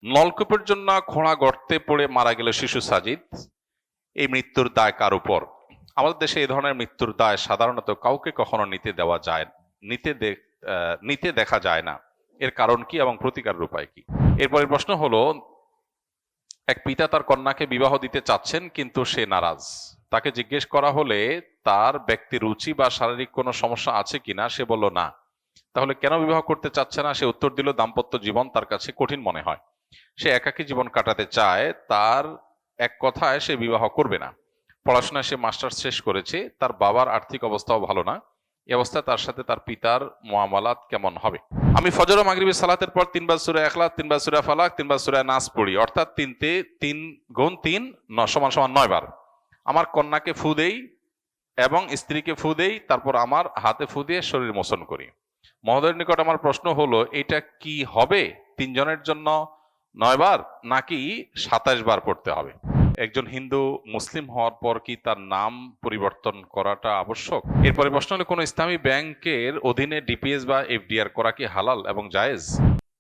নলকূপের জন্য খোঁড়া গর্তে পড়ে মারা গেল শিশু সাজিদ। এই মৃত্যুর দায় কার উপর? আমাদের দেশে এই ধরনের মৃত্যুর দায় সাধারণত কাউকে কখনো নিতে দেখা যায় না। এর কারণ কি এবং প্রতিকারের উপায় কি? এরপরের প্রশ্ন হলো, এক পিতা তার কন্যাকে বিবাহ দিতে চাচ্ছেন কিন্তু সে নারাজ। তাকে জিজ্ঞেস করা হলে তার ব্যক্তি রুচি বা শারীরিক কোনো সমস্যা আছে কিনা, সে বলল না। তাহলে কেন বিবাহ করতে চাচ্ছে না? সে উত্তর দিল, দাম্পত্য জীবন তার কাছে কঠিন মনে হয়, সে একাকী জীবন কাটাতে চায়, তার এক কথায় সে বিবাহ করবে না। পড়াশোনায় সে মাস্টার্স শেষ করেছে, তার বাবার আর্থিক অবস্থাও ভালো না। এই অবস্থায় তার সাথে তার পিতার মুআমালাত কেমন হবে? আমি ফজর ও মাগরিবের সালাতের পর 3 বার সূরা ইখলাস, 3 বার সূরা ফালাক, 3 বার সূরা নাস পড়ি, অর্থাৎ 3 গুণ 3 = 9 বার। আমার কন্যাকে ফু দেই এবং স্ত্রীকে ফু দেই, তারপর আমার হাতে ফু দিয়ে শরীর মোচন করি। মহোদয়ের নিকট আমার প্রশ্ন হলো, এটা কি হবে 3 জনের জন্য 9 বার নাকি 27 বার পড়তে হবে? একজন হিন্দু মুসলিম হওয়ার পর কি তার নাম পরিবর্তন করাটা আবশ্যক? এরপরে প্রশ্ন হলো, কোন ইসলামী ব্যাংকের অধীনে ডিপিএস বা এফডিআর করা কি হালাল এবং জায়েজ?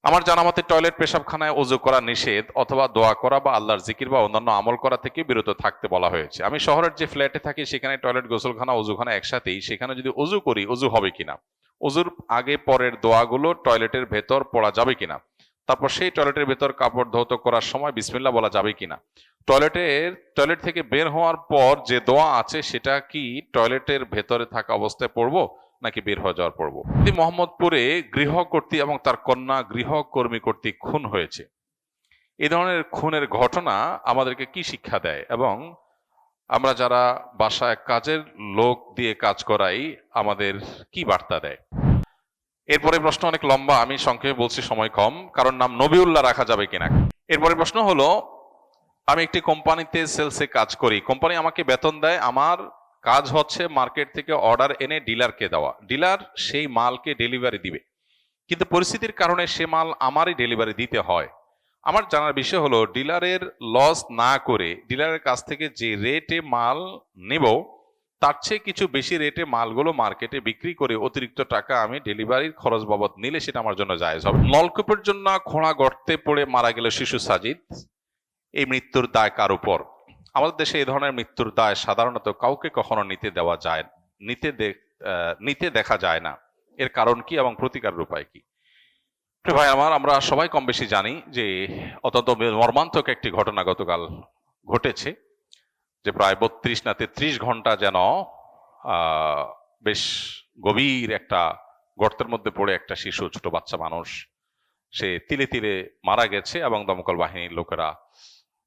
আমার জানা মতে টয়লেট পেশাবখানায় ওযু করা নিষেধ, অথবা দোয়া করা বা আল্লাহর জিকির বা অন্যান্য আমল করা থেকে বিরত থাকতে বলা হয়েছে। আমি শহরের যে ফ্ল্যাটে থাকি সেখানে টয়লেট, গোসলখানা, ওযুখানা একসাথেই। সেখানে যদি ওযু করি, ওযু হবে কিনা? ওযুর আগে পরের দোয়াগুলো টয়লেটের ভেতর পড়া যাবে কিনা? তারপর সেই টয়লেটের ভেতর কাপড় ধৌত করার সময় বিসমিল্লাহ বলা যাবে কিনা? টয়লেট থেকে বের হওয়ার পর যে দোয়া আছে সেটা কি টয়লেটের ভেতরে থাকা অবস্থায় পড়বো নাকি বের হয়ে যাওয়ার পড়বো? মোহাম্মদপুরে গৃহকর্ত্রী এবং তার কন্যা গৃহকর্মী কর্তৃক খুন হয়েছে। এই ধরনের খুনের ঘটনা আমাদেরকে কি শিক্ষা দেয়, এবং আমরা যারা বাসায় কাজের লোক দিয়ে কাজ করাই আমাদের কি বার্তা দেয়? এরপরে প্রশ্ন অনেক লম্বা, আমি সংক্ষেপে বলছি, সময় কম, কারণ নাম নবিউল্লাহ রাখা যাবে কিনা। এরপরে প্রশ্ন হলো, আমি একটি কোম্পানিতে সেলসে কাজ করি। কোম্পানি আমাকে বেতন দেয়। আমার কাজ হচ্ছে মার্কেট থেকে অর্ডার এনে ডিলারকে দেওয়া। ডিলার সেই মালকে ডেলিভারি দিবে, কিন্তু পরিস্থিতির কারণে সে মাল আমারই ডেলিভারি দিতে হয়। আমার জানার বিষয় হলো, ডিলারের লস না করে ডিলারের কাছ থেকে যে রেটে মাল নেব তার চেয়ে কিছু বেশি রেটে মালগুলো মার্কেটে বিক্রি করে অতিরিক্ত টাকা আমি ডেলিভারির খরচ বাবদ নিলে সেটা আমার জন্য জায়েজ হবে? নলকূপের জন্য খোঁড়া গর্তে পড়ে মারা গেল শিশু সাজিদ। এই মৃত্যুর দায় কার উপর? আমাদের দেশে এই ধরনের মৃত্যুর দায় সাধারণত কাউকে কখনো নিতে দেখা যায় না। এর কারণ কি এবং প্রতিকারের উপায় কি? ভাই আমার, আমরা সবাই কম বেশি জানি যে অত্যন্ত মর্মান্তিক একটি ঘটনা গতকাল ঘটেছে, যে প্রায় 32 না 33 ঘন্টা যেন বেশ গভীর একটা গর্তের মধ্যে পড়ে একটা শিশু, ছোট বাচ্চা মানুষ, সে তিলে তিলে মারা গেছে, এবং দমকল বাহিনীর লোকেরা,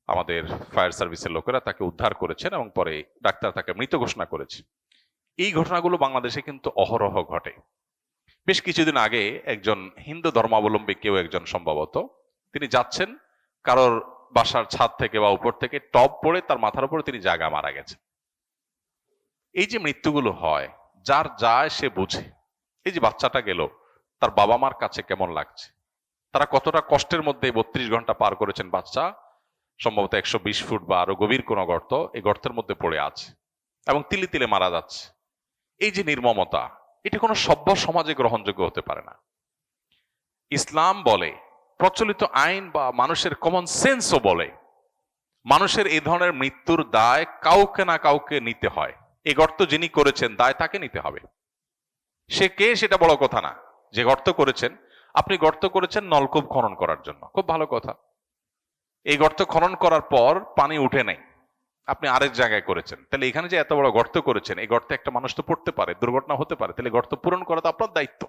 আমাদের ফায়ার সার্ভিসের লোকেরা তাকে উদ্ধার করেছেন এবং পরে ডাক্তার তাকে মৃত ঘোষণা করেছে। এই ঘটনাগুলো বাংলাদেশে কিন্তু অহরহ ঘটে। বেশ কিছুদিন আগে একজন হিন্দু ধর্মাবলম্বী কেউ একজন, সম্ভবত তিনি যাচ্ছেন কারোর বাসার ছাদ থেকে বা উপর থেকে টব পড়ে তার মাথার উপরে তিনি জায়গা মারা গেছে। এই যে মৃত্যুগুলো হয়, যার যায় সে বুঝে। এই যে বাচ্চাটা গেল, তার বাবা মার কাছে কেমন লাগছে, তারা কতটা কষ্টের মধ্যে 32 ঘন্টা পার করেছেন। বাচ্চা সম্ভবত 120 ফুট বা আরো গভীর কোনো গর্ত, এই গর্তের মধ্যে পড়ে আছে এবং তিলে তিলে মারা যাচ্ছে। এই যে নির্মমতা, এটা কোনো সভ্য সমাজে গ্রহণযোগ্য হতে পারে না। ইসলাম বলে, প্রচলিত আইন বা মানুষের কমন সেন্সও বলে, মানুষের এই ধরনের মৃত্যুর দায় কাউকে না কাউকে নিতে হয়। এই গর্ত যিনি করেছেন দায় তাকে নিতে হবে। সে কে সেটা বড় কথা না। যে গর্ত করেছেন, আপনি গর্ত করেছেন নলকূপ খনন করার জন্য, খুব ভালো কথা। এই গর্ত খনন করার পর পানি উঠে নাই, আপনি আরেক জায়গায় করেছেন, তাহলে এখানে যে এত বড় গর্ত করেছেন, এই গর্তে একটা মানুষ তো পড়তে পারে, দুর্ঘটনা হতে পারে, তাহলে গর্ত পূরণ করা তো আপনার দায়িত্ব।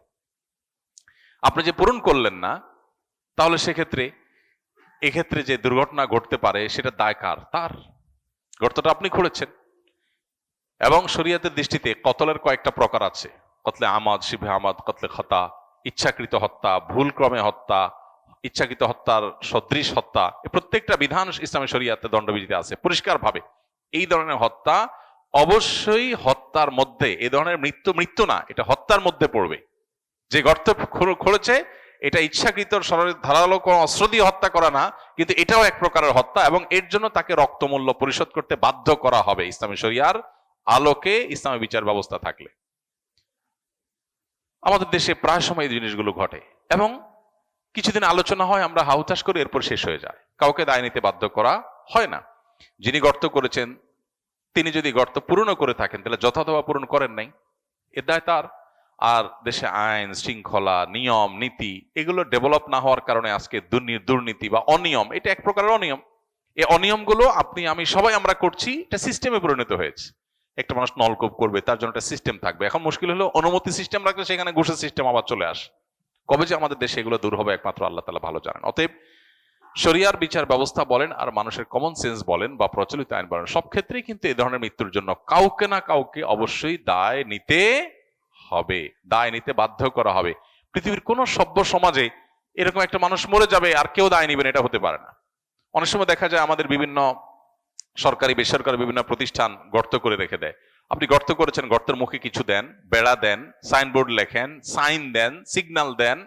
আপনি যে পূরণ করলেন না, তাহলে এক্ষেত্রে যে দুর্ঘটনা ঘটতে পারে সেটা দায় কার? তার। গর্তটা আপনি খুঁড়েছেন। এবং শরীয়তের দৃষ্টিতে কতলের কয়েকটা প্রকার আছে: কতলে আমাদ, শিবে আমাদ, কতলে খতা, ইচ্ছাকৃত হত্যা, ভুলক্রমে হত্যা, ইচ্ছাকৃত হত্যার সদৃশ হত্যা। এই প্রত্যেকটা বিধান ইসলামী শরীয়তে দণ্ডবিধিতে আছে পরিষ্কার ভাবে। এই ধরনের হত্যা অবশ্যই হত্যার মধ্যে, এই ধরনের মৃত্যু না, এটা হত্যার মধ্যে পড়বে। যে গর্ত খুঁড়েছে এটা ইচ্ছাকৃত ধারালো কোনো অস্ত্র দিয়ে হত্যা করা না, কিন্তু এটাও এক প্রকারের হত্যা, এবং এর জন্য তাকে রক্তমূল্য পরিশোধ করতে বাধ্য করা হবে ইসলামী শরিয়ার আলোকে, ইসলামী বিচার ব্যবস্থা থাকলে। আমাদের দেশে প্রায় সময় এই জিনিসগুলো ঘটে, এবং কিছুদিন আলোচনা হয়, আমরা হাহুতাশ করি, এরপর শেষ হয়ে যায়। কাউকে দায় নিতে বাধ্য করা হয় না। যিনি গর্ত করেছেন তিনি যদি গর্ত পূরণ করে থাকেন তাহলে যথাযথ পূরণ করেন নাই, এর দায় তার। আর দেশে আইন শৃঙ্খলা, নিয়ম নীতি এগুলো ডেভেলপ না হওয়ার কারণে আজকে দুর্নীতি বা অনিয়ম, এটা এক প্রকারের অনিয়ম। এই অনিয়মগুলো আপনি আমি সবাই আমরা করছি, এটা সিস্টেমে পরিণত হয়েছে। একটা মানুষ নলকূপ করবে, তার জন্য একটা সিস্টেম থাকবে। এখন মুশকিল হলো অনুমতি সিস্টেম রাখলে সেখানে ঘুষের সিস্টেম আবার চলে আসে। কবে যে আমাদের দেশে এগুলো দূর হবে একমাত্র আল্লাহ তাআলা ভালো জানেন। অতএব শরিয়ার বিচার ব্যবস্থা বলেন আর মানুষের কমন সেন্স বলেন বা প্রচলিত আইন বলেন, সব ক্ষেত্রেই কিন্তু এই ধরনের মৃত্যুর জন্য কাউকে না কাউকে অবশ্যই দায় নিতে হবে, দায় নিতে বাধ্য করা হবে। পৃথিবীর কোন সভ্য সমাজে এরকম একটা মানুষ মরে যাবে আর কেউ দায় নিবেন, এটা হতে পারে না। অনেক সময় দেখা যায় আমাদের বিভিন্ন সরকারি বেসরকারি বিভিন্ন প্রতিষ্ঠান গর্ত করে রেখে দেয়। আপনি গর্ত করেছেন, গর্তের মুখে কিছু দেন, বেড়া দেন, সাইনবোর্ড লেখেন, সাইন দেন, সিগন্যাল দেন,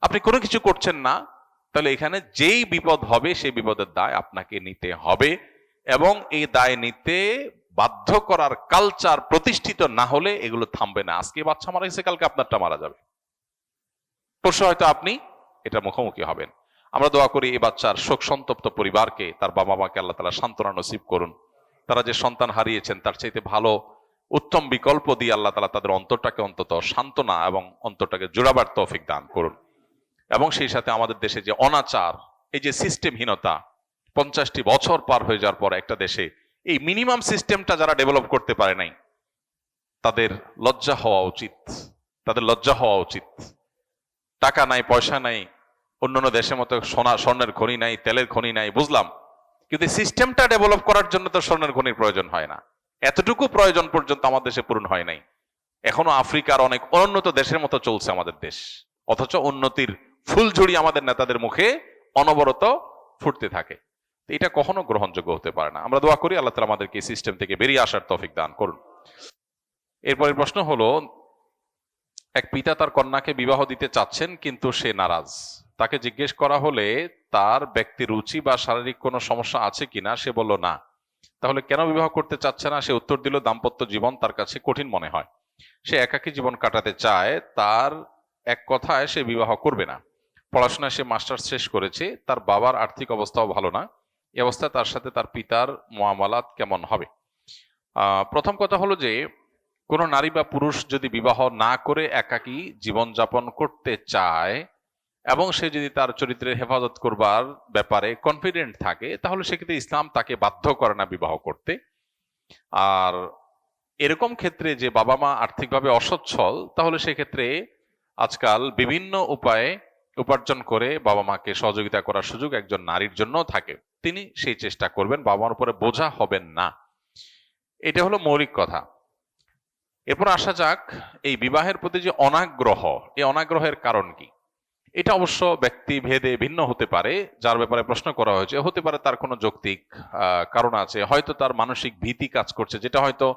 আপনি কোনো কিছু করছেন না, তাহলে এখানে যেই বিপদ হবে সেই বিপদের দায় আপনাকে নিতে হবে। এবং এই দায় নিতে বাধ্য করার কালচার প্রতিষ্ঠিত না হলে এগুলো থামবে না। আজকে বাচ্চা মারা গেছে, কালকে আপনারটা মারা যাবে, পরশু হয়তো আপনি এটা মুখোমুখি হবেন। আমরা দোয়া করি এই বাচ্চার শোক সন্তপ্ত পরিবারকে, তার বাবা মাকে আল্লাহ তাআলা সান্ত্বনা নসিব করুন। তারা যে সন্তান হারিয়েছেন তার চাইতে ভালো উত্তম বিকল্প দিয়ে আল্লাহ তাআলা তাদের অন্তরটাকে অন্তত সান্ত্বনা এবং অন্তরটাকে জোড়াবার তৌফিক দান করুন। এবং সেই সাথে আমাদের দেশে যে অনাচার, এই যে সিস্টেমহীনতা, 50টি বছর পার হয়ে যাওয়ার পর একটা দেশে এই মিনিমাম সিস্টেমটা যারা ডেভেলপ করতে পারে নাই, তাদের লজ্জা হওয়া উচিত, তাদের লজ্জা হওয়া উচিত। টাকা নাই, পয়সা নাই, অন্যান্য দেশের মতো স্বর্ণের খনি নাই, তেলের খনি নাই, বুঝলাম, কিন্তু সিস্টেমটা ডেভেলপ করার জন্য তো স্বর্ণের খনির প্রয়োজন হয় না। এতটুকু প্রয়োজন পর্যন্ত আমার দেশে পূরণ হয় নাই। এখনো আফ্রিকার অনেক অনুন্নত দেশের মতো চলছে আমাদের দেশ, অথচ উন্নতির ফুলঝুড়ি আমাদের নেতাদের মুখে অনবরত ফুটতে থাকে। এটা কখনো গ্রহণযোগ্য হতে পারে না। আমরা দোয়া করি আল্লাহ তাআলা আমাদেরকে এই সিস্টেম থেকে বেরিয়ে আসার তৌফিক দান করুন। এরপরের প্রশ্ন হলো, এক পিতা তার কন্যাকে বিবাহ দিতে চাচ্ছেন কিন্তু সে নারাজ। তাকে জিজ্ঞেস করা হলে তার ব্যক্তি রুচি বা শারীরিক কোনো সমস্যা আছে কিনা, সে বলল না। তাহলে কেন বিবাহ করতে চাচ্ছে না? সে উত্তর দিল, দাম্পত্য জীবন তার কাছে কঠিন মনে হয়, সে একাকী জীবন কাটাতে চায়, তার এক কথায় সে বিবাহ করবে না। পড়াশোনায় সে মাস্টার্স শেষ করেছে, তার বাবার আর্থিক অবস্থাও ভালো না। এই অবস্থায় তার সাথে তার পিতার মুআমালাত কেমন হবে? প্রথম কথা হলো যে কোন নারী বা পুরুষ যদি বিবাহ না করে একাকী জীবনযাপন করতে চায় এবং সে যদি তার চরিত্রের হেফাজত করবার ব্যাপারে কনফিডেন্ট থাকে, তাহলে সেক্ষেত্রে ইসলাম তাকে বাধ্য করে না বিবাহ করতে। আর এরকম ক্ষেত্রে যে বাবা মা আর্থিকভাবে অসচ্ছল, তাহলে সেক্ষেত্রে আজকাল বিভিন্ন উপায়ে উপার্জন করে বাবা মাকে সহযোগিতা করার সুযোগ একজন নারীর জন্য থাকে। তিনি সেই চেষ্টা করবেন, বাবা মার উপরে বোঝা হবেন না। এটা হলো মৌলিক কথা। এরপর আসা যাক এই বিবাহের প্রতি যে অনাগ্রহ, এই অনাগ্রহের কারণ কি? এটা অবশ্য ব্যক্তি ভেদে ভিন্ন হতে পারে। যার ব্যাপারে প্রশ্ন করা হয়েছে হতে পারে তার কোনো যৌক্তিক কারণ আছে, হয়তো তার মানসিক ভীতি কাজ করছে, যেটা হয়তো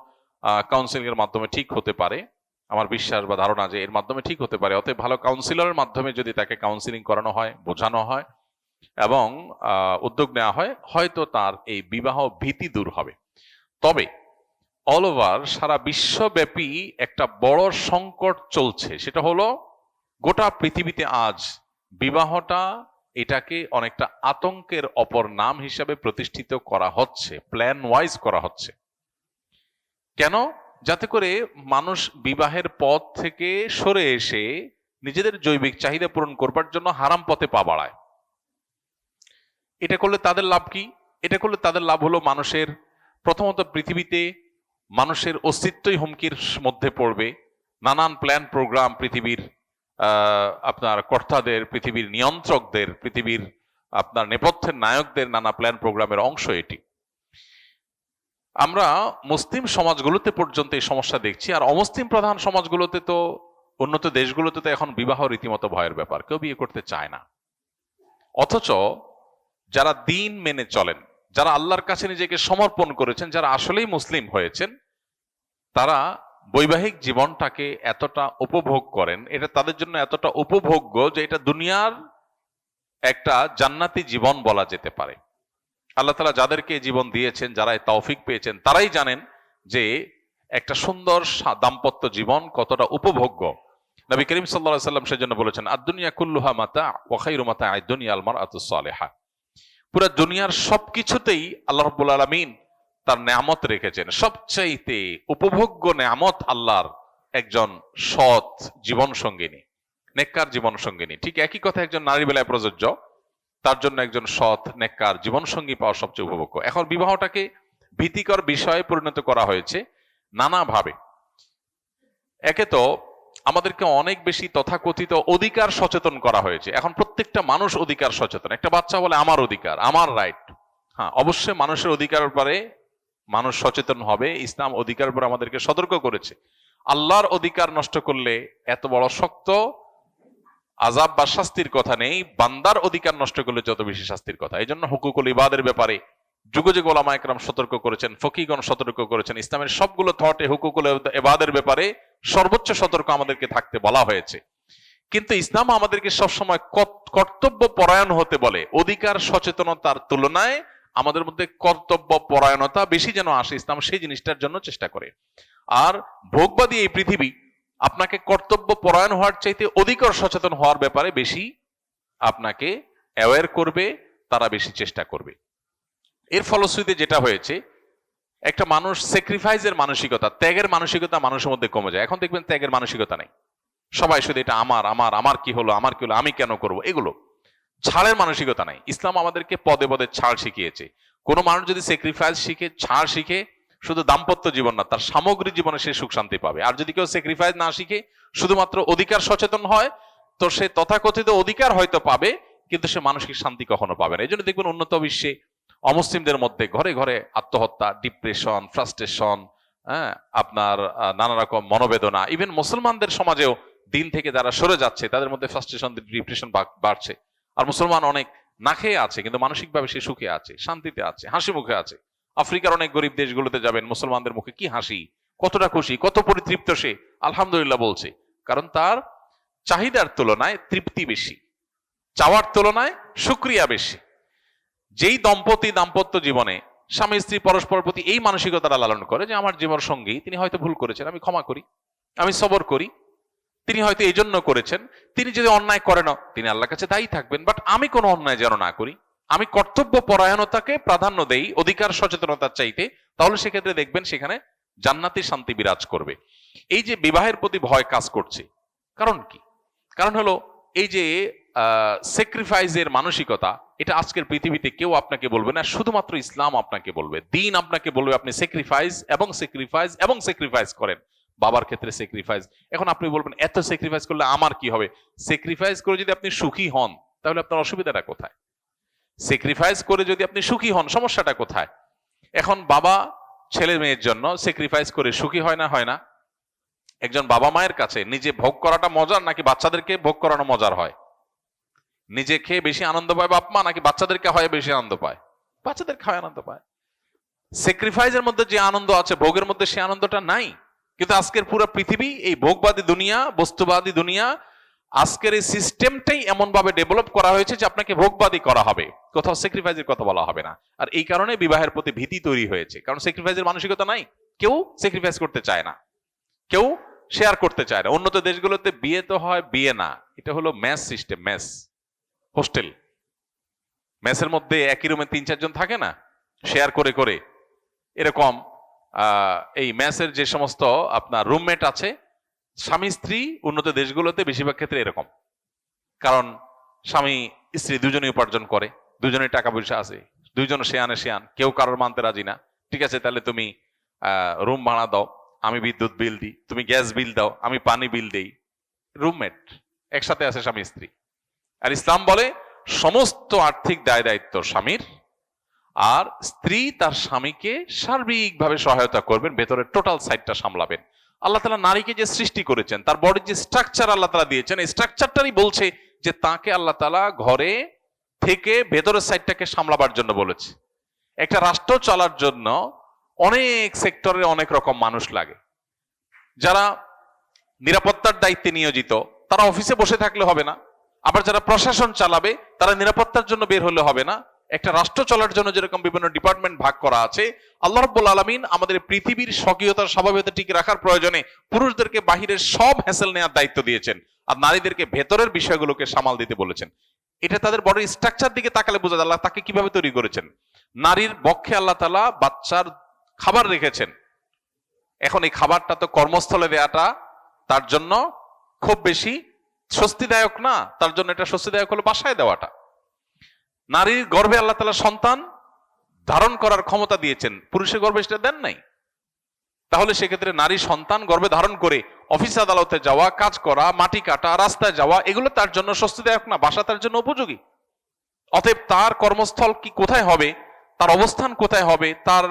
কাউন্সিলিং এর মাধ্যমে ঠিক হতে পারে। আমার বিশ্বাস বা ধারণা যে এর মাধ্যমে ঠিক হতে পারে। অতএব ভালো কাউন্সিলরের মাধ্যমে যদি তাকে কাউন্সিলিং করানো হয়, বোঝানো হয় এবং উদ্যোগ নেওয়া হয়, হয়তো তার এই বিবাহ ভীতি দূর হবে। তবে অল ওভার সারা বিশ্বব্যাপী একটা বড় সংকট চলছে, সেটা হলো গোটা পৃথিবীতে আজ বিবাহটা এটাকে অনেকটা আতঙ্কের অপর নাম হিসাবে প্রতিষ্ঠিত করা হচ্ছে, প্ল্যান ওয়াইজ করা হচ্ছে। কেন? যাতে করে মানুষ বিবাহের পথ থেকে সরে এসে নিজেদের জৈবিক চাহিদা পূরণ করবার জন্য হারাম পথে পা বাড়ায়। এটা করলে তাদের লাভ কি? এটা করলে তাদের লাভ হলো মানুষের প্রথমত পৃথিবীতে মানুষের অস্তিত্বই হুমকির মধ্যে পড়বে। নানান প্ল্যান প্রোগ্রাম পৃথিবীর আপনার কর্তাদের, পৃথিবীর নিয়ন্ত্রকদের, পৃথিবীর আপনার নেপথ্যের নায়কদের নানা প্ল্যান প্রোগ্রামের অংশ এটি। আমরা মুসলিম সমাজগুলোতে পর্যন্ত এই সমস্যা দেখছি, আর অমুসলিম প্রধান সমাজগুলোতে তো, উন্নত দেশগুলোতে তো এখন বিবাহ রীতিমতো ভয়ের ব্যাপার, কেউ বিয়ে করতে চায় না। অথচ যারা দিন মেনে চলেন, যারা আল্লাহর কাছে নিজেকে সমর্পণ করেছেন, যারা আসলেই মুসলিম হয়েছেন, তারা বৈবাহিক জীবনটাকে এতটা উপভোগ করেন, এটা তাদের জন্য এতটা উপভোগ্য যে এটা দুনিয়ার একটা জান্নাতি জীবন বলা যেতে পারে। আল্লাহ তাআলা যাদেরকে জীবন দিয়েছেন, যারা তৌফিক পেয়েছেন, তারাই জানেন যে একটা সুন্দর দাম্পত্য জীবন কতটা উপভোগ্য। নবী করিম সাল্লাল্লাহু আলাইহি সাল্লাম সেজন্য বলেছেন, আদ-দুনিয়া কুল্লুহা মাতা ওয়া খায়রু মাতা'আদ দুনিয়া আল মারআতুস সালিহা। পুরো দুনিয়ার সবকিছুতেই আল্লাহ রাব্বুল আলামিন তার নেয়ামত রেখেছেন। সবচাইতে উপভোগ্য নেয়ামত আল্লাহর একজন সৎ জীবন সঙ্গিনী, নেককার জীবন সঙ্গিনী। ঠিক একই কথা একজন নারী বেলায় প্রযোজ্য, তার জন্য একজন সৎ নেককার জীবন সঙ্গী পাওয়া সবচেয়ে উপভোগ্য। এখন বিবাহটাকে ভীতিকর বিষয়ে পরিণত করা হয়েছে নানাভাবে। একে তো আমাদেরকে অনেক বেশি তথাকথিত অধিকার সচেতন করা হয়েছে। এখন প্রত্যেকটা মানুষ অধিকার সচেতন। একটা বাচ্চা বলে আমার অধিকার, আমার রাইট। হ্যাঁ, অবশ্যই মানুষের অধিকারের ব্যাপারে মানুষ সচেতন হবে। ইসলাম অধিকারের উপর আমাদেরকে সতর্ক করেছে। আল্লাহর অধিকার নষ্ট করলে এত বড় শক্ত আযাব বা শাস্তির কথা নেই, বান্দার অধিকার নষ্ট করলে যত বেশি শাস্তির কথা। এই জন্য হুকুকুল ইবাদের ব্যাপারে যুগে যুগে ওলামা একরাম সতর্ক করেছেন, ফকিহগণ সতর্ক করেছেন। ইসলামের সবগুলো থটে হুকুকুল ইবাদের ব্যাপারে সর্বোচ্চ সতর্ক আমাদেরকে থাকতে বলা হয়েছে। কিন্তু ইসলাম আমাদেরকে সবসময় কর্তব্য পরায়ণ হতে বলে। অধিকার সচেতনতার তুলনায় আমাদের মধ্যে কর্তব্য পরায়ণতা বেশি যেন আসে, ইসলাম সেই জিনিসটার জন্য চেষ্টা করে। আর ভোগবাদী এই পৃথিবী আপনাকে কর্তব্য পরায়ণ হওয়ার চাইতে অধিকার সচেতন হওয়ার ব্যাপারে বেশি আপনাকে অ্যাওয়্যার করবে, তারা বেশি চেষ্টা করবে। এর ফলশ্রুতিতে যেটা হয়েছে, একটা মানুষ স্যাক্রিফাইসের মানসিকতা, ত্যাগের মানসিকতা মানুষের মধ্যে কমে যায়। এখন দেখবেন ত্যাগের মানসিকতা নেই, সবাই শুধু এটা আমার আমার আমার কি হলো, আমার কি হলো, আমি কেন করবো, এগুলো। ছাড়ের মানসিকতা নাই। ইসলাম আমাদেরকে পদে পদে ছাড় শিখিয়েছে। কোনো মানুষ যদি স্যাক্রিফাইস শিখে, ছাড় শিখে, শুধু দাম্পত্য জীবন না, তার সামগ্রিক জীবনে সে সুখ শান্তি পাবে। আর যদি কেউ স্যাক্রিফাইস না শিখে, শুধুমাত্র অধিকার সচেতন হয়, তো সে তথাকথিত অধিকার হয়তো পাবে, কিন্তু সে মানসিক শান্তি কখনো পাবে না। এই জন্য দেখবেন উন্নত বিশ্বে অমুসলিমদের মধ্যে ঘরে ঘরে আত্মহত্যা, ডিপ্রেশন, ফ্রাস্ট্রেশন, হ্যাঁ, আপনার নানা রকম মনোবেদনা। ইভেন মুসলমানদের সমাজেও দিন থেকে যারা সরে যাচ্ছে, তাদের মধ্যে ফ্রাস্ট্রেশন, ডিপ্রেশন বাড়ছে। আর মুসলমান অনেক না খেয়ে আছে, কিন্তু মানসিকভাবে সে সুখে আছে, শান্তিতে আছে, হাসি মুখে আছে। আফ্রিকার অনেক গরিব দেশগুলোতে যাবেন, মুসলমানদের মুখে কি হাসি, কতটা খুশি, কত পরিতৃপ্ত সে আলহামদুলিল্লাহ বলছে। কারণ তার চাহিদার তুলনায় তৃপ্তি বেশি, চাওয়ার তুলনায় শুকরিয়া বেশি। যেই দম্পতি দাম্পত্য জীবনে স্বামী স্ত্রী পরস্পর প্রতি এই মানসিকতাটা লালন করে যে আমার জীবন সঙ্গী, তিনি হয়তো ভুল করেছেন, আমি ক্ষমা করি, আমি সবর করি, তিনি হয়তো এই জন্য করেছেন, তিনি যদি অন্যায় করেন তিনি আল্লাহর কাছে দায়ী থাকবেন, বাট আমি কোনো অন্যায় যেন না করি, আমি কর্তব্য পরায়ণতাকে প্রাধান্য দেই অধিকার সচেতনতার চাইতে, তাহলে সেক্ষেত্রে দেখবেন সেখানে জান্নাতি শান্তি বিরাজ করবে। এই যে বিবাহের প্রতি ভয় কাজ করছে, কারণ কি? কারণ হলো এই যে স্যাক্রিফাইসের মানসিকতা, এটা আজকের পৃথিবীতে কেউ আপনাকে বলবে না, শুধুমাত্র ইসলাম আপনাকে বলবে, দিন আপনাকে বলবে আপনি স্যাক্রিফাইস এবং স্যাক্রিফাইস এবং স্যাক্রিফাইস করেন। বাবার ক্ষেত্রে স্যাক্রিফাইস। এখন আপনি বলবেন এত স্যাক্রিফাইস করলে আমার কি হবে? স্যাক্রিফাইস করে যদি আপনি সুখী হন, তাহলে আপনার অসুবিধাটা কোথায়? স্যাক্রিফাইস করে যদি আপনি সুখী হন, সমস্যাটা কোথায়? এখন বাবা ছেলে মেয়ের জন্য স্যাক্রিফাইস করে সুখী হয় না, হয় না? একজন বাবা মায়ের কাছে নিজে ভোগ করাটা মজার নাকি বাচ্চাদেরকে ভোগ করানো মজার হয়? নিজে খেয়ে বেশি আনন্দ পায় বাপ মা, নাকি বাচ্চাদেরকে হয় বেশি আনন্দ পায়? বাচ্চাদের খাওয়ায় আনন্দ পায়। স্যাক্রিফাইসের মধ্যে যে আনন্দ আছে, ভোগের মধ্যে সে আনন্দটা নাই। কিন্তু আজকের পুরো পৃথিবী এই ভোগবাদী দুনিয়া, বস্তুবাদী দুনিয়া, আজকের এই সিস্টেমটাই এমন ভাবে ডেভেলপ করা হয়েছে যে আপনাকে ভোগবাদী করা হবে, কোথাও স্যাক্রিফাইসের কথা বলা হবে না। আর এই কারণে বিবাহের প্রতি ভীতি তৈরি হয়েছে, কারণ স্যাক্রিফাইসের মানসিকতা নাই। কেউ স্যাক্রিফাইস করতে চায় না, কেউ শেয়ার করতে চায় না। উন্নত দেশগুলোতে বিয়ে তো হয়, বিয়ে না, এটা হলো মেস সিস্টেম, মেস হোস্টেল। মেসের মধ্যে একই রুমে ৩-৪ জন থাকে না, শেয়ার করে করে। এরকম এই মেসের যে সমস্ত আপনার রুমমেট আছে, স্বামী স্ত্রী উন্নত দেশগুলোতে বেশিরভাগ ক্ষেত্রে এরকম। কারণ স্বামী স্ত্রী দুজনেই উপার্জন করে, দুজনেই টাকা পয়সা আছে, দুইজন সে আনে সে আন, কেউ কারোর মানতে রাজি না। ঠিক আছে, তাহলে তুমি রুম ভাড়া দাও, আমি বিদ্যুৎ বিল দিই, তুমি গ্যাস বিল দাও, আমি পানি বিল দেই। রুমমেট একসাথে আছে স্বামী স্ত্রী। আর ইসলাম বলে সমস্ত আর্থিক দায় দায়িত্ব স্বামীর, আর স্ত্রী তার স্বামীকে সার্বিকভাবে সহায়তা করবেন, ভেতরের টোটাল সাইডটা সামলাবেন। আল্লাহ তাআলা নারীকে যে সৃষ্টি করেছেন, তার বডির যে স্ট্রাকচার আল্লাহ তাআলা দিয়েছেন, এই স্ট্রাকচারটারই বলছে যে তাকে আল্লাহ তাআলা ঘরে থেকে ভেতরের সাইডটাকে সামলাবার জন্য বলেছে। একটা রাষ্ট্র চলার জন্য অনেক সেক্টরে অনেক রকম মানুষ লাগে। যারা নিরাপত্তার দায়িত্বে নিয়োজিত, তারা অফিসে বসে থাকলে হবে না। আবার যারা প্রশাসন চালাবে, তারা নিরাপত্তার জন্য বের হলে হবে না। একটা রাষ্ট্র চলার জন্য যেরকম বিভিন্ন ডিপার্টমেন্ট ভাগ করা আছে, আল্লাহ রাব্বুল আলামিন আমাদের পৃথিবীর স্বকীয়তার স্বাভাবিকতা ঠিক রাখার প্রয়োজনে পুরুষদেরকে বাহিরের সব হ্যাসেল নেওয়ার দায়িত্ব দিয়েছেন, আর নারীদেরকে ভেতরের বিষয়গুলোকে সামাল দিতে বলেছেন। এটা তাদের বডির স্ট্রাকচার দিকে তাকালে বোঝা যায় আল্লাহ তাকে কিভাবে তৈরি করেছেন। নারীর বক্ষে আল্লাহ তাআলা বাচ্চার খাবার রেখেছেন। এখন এই খাবারটা তো কর্মস্থলে দেয়াটা তার জন্য খুব বেশি স্বস্তিদায়ক না, তার জন্য এটা স্বস্তিদায়ক হলো বাসায় দেওয়াটা। নারীর গর্ভে আল্লাহ তাআলা সন্তান ধারণ করার ক্ষমতা দিয়েছেন, পুরুষের গর্ভে সেটা দেন নাই। তাহলে সেক্ষেত্রে নারী সন্তান গর্ভে ধারণ করে অফিস আদালতে যাওয়া, কাজ করা, মাটি কাটা, রাস্তায় যাওয়া, এগুলো তার জন্য স্বস্তিদায়ক না, বাসা তার জন্য উপযোগী। অতএব তার কর্মস্থল কি কোথায় হবে, তার অবস্থান কোথায় হবে, তার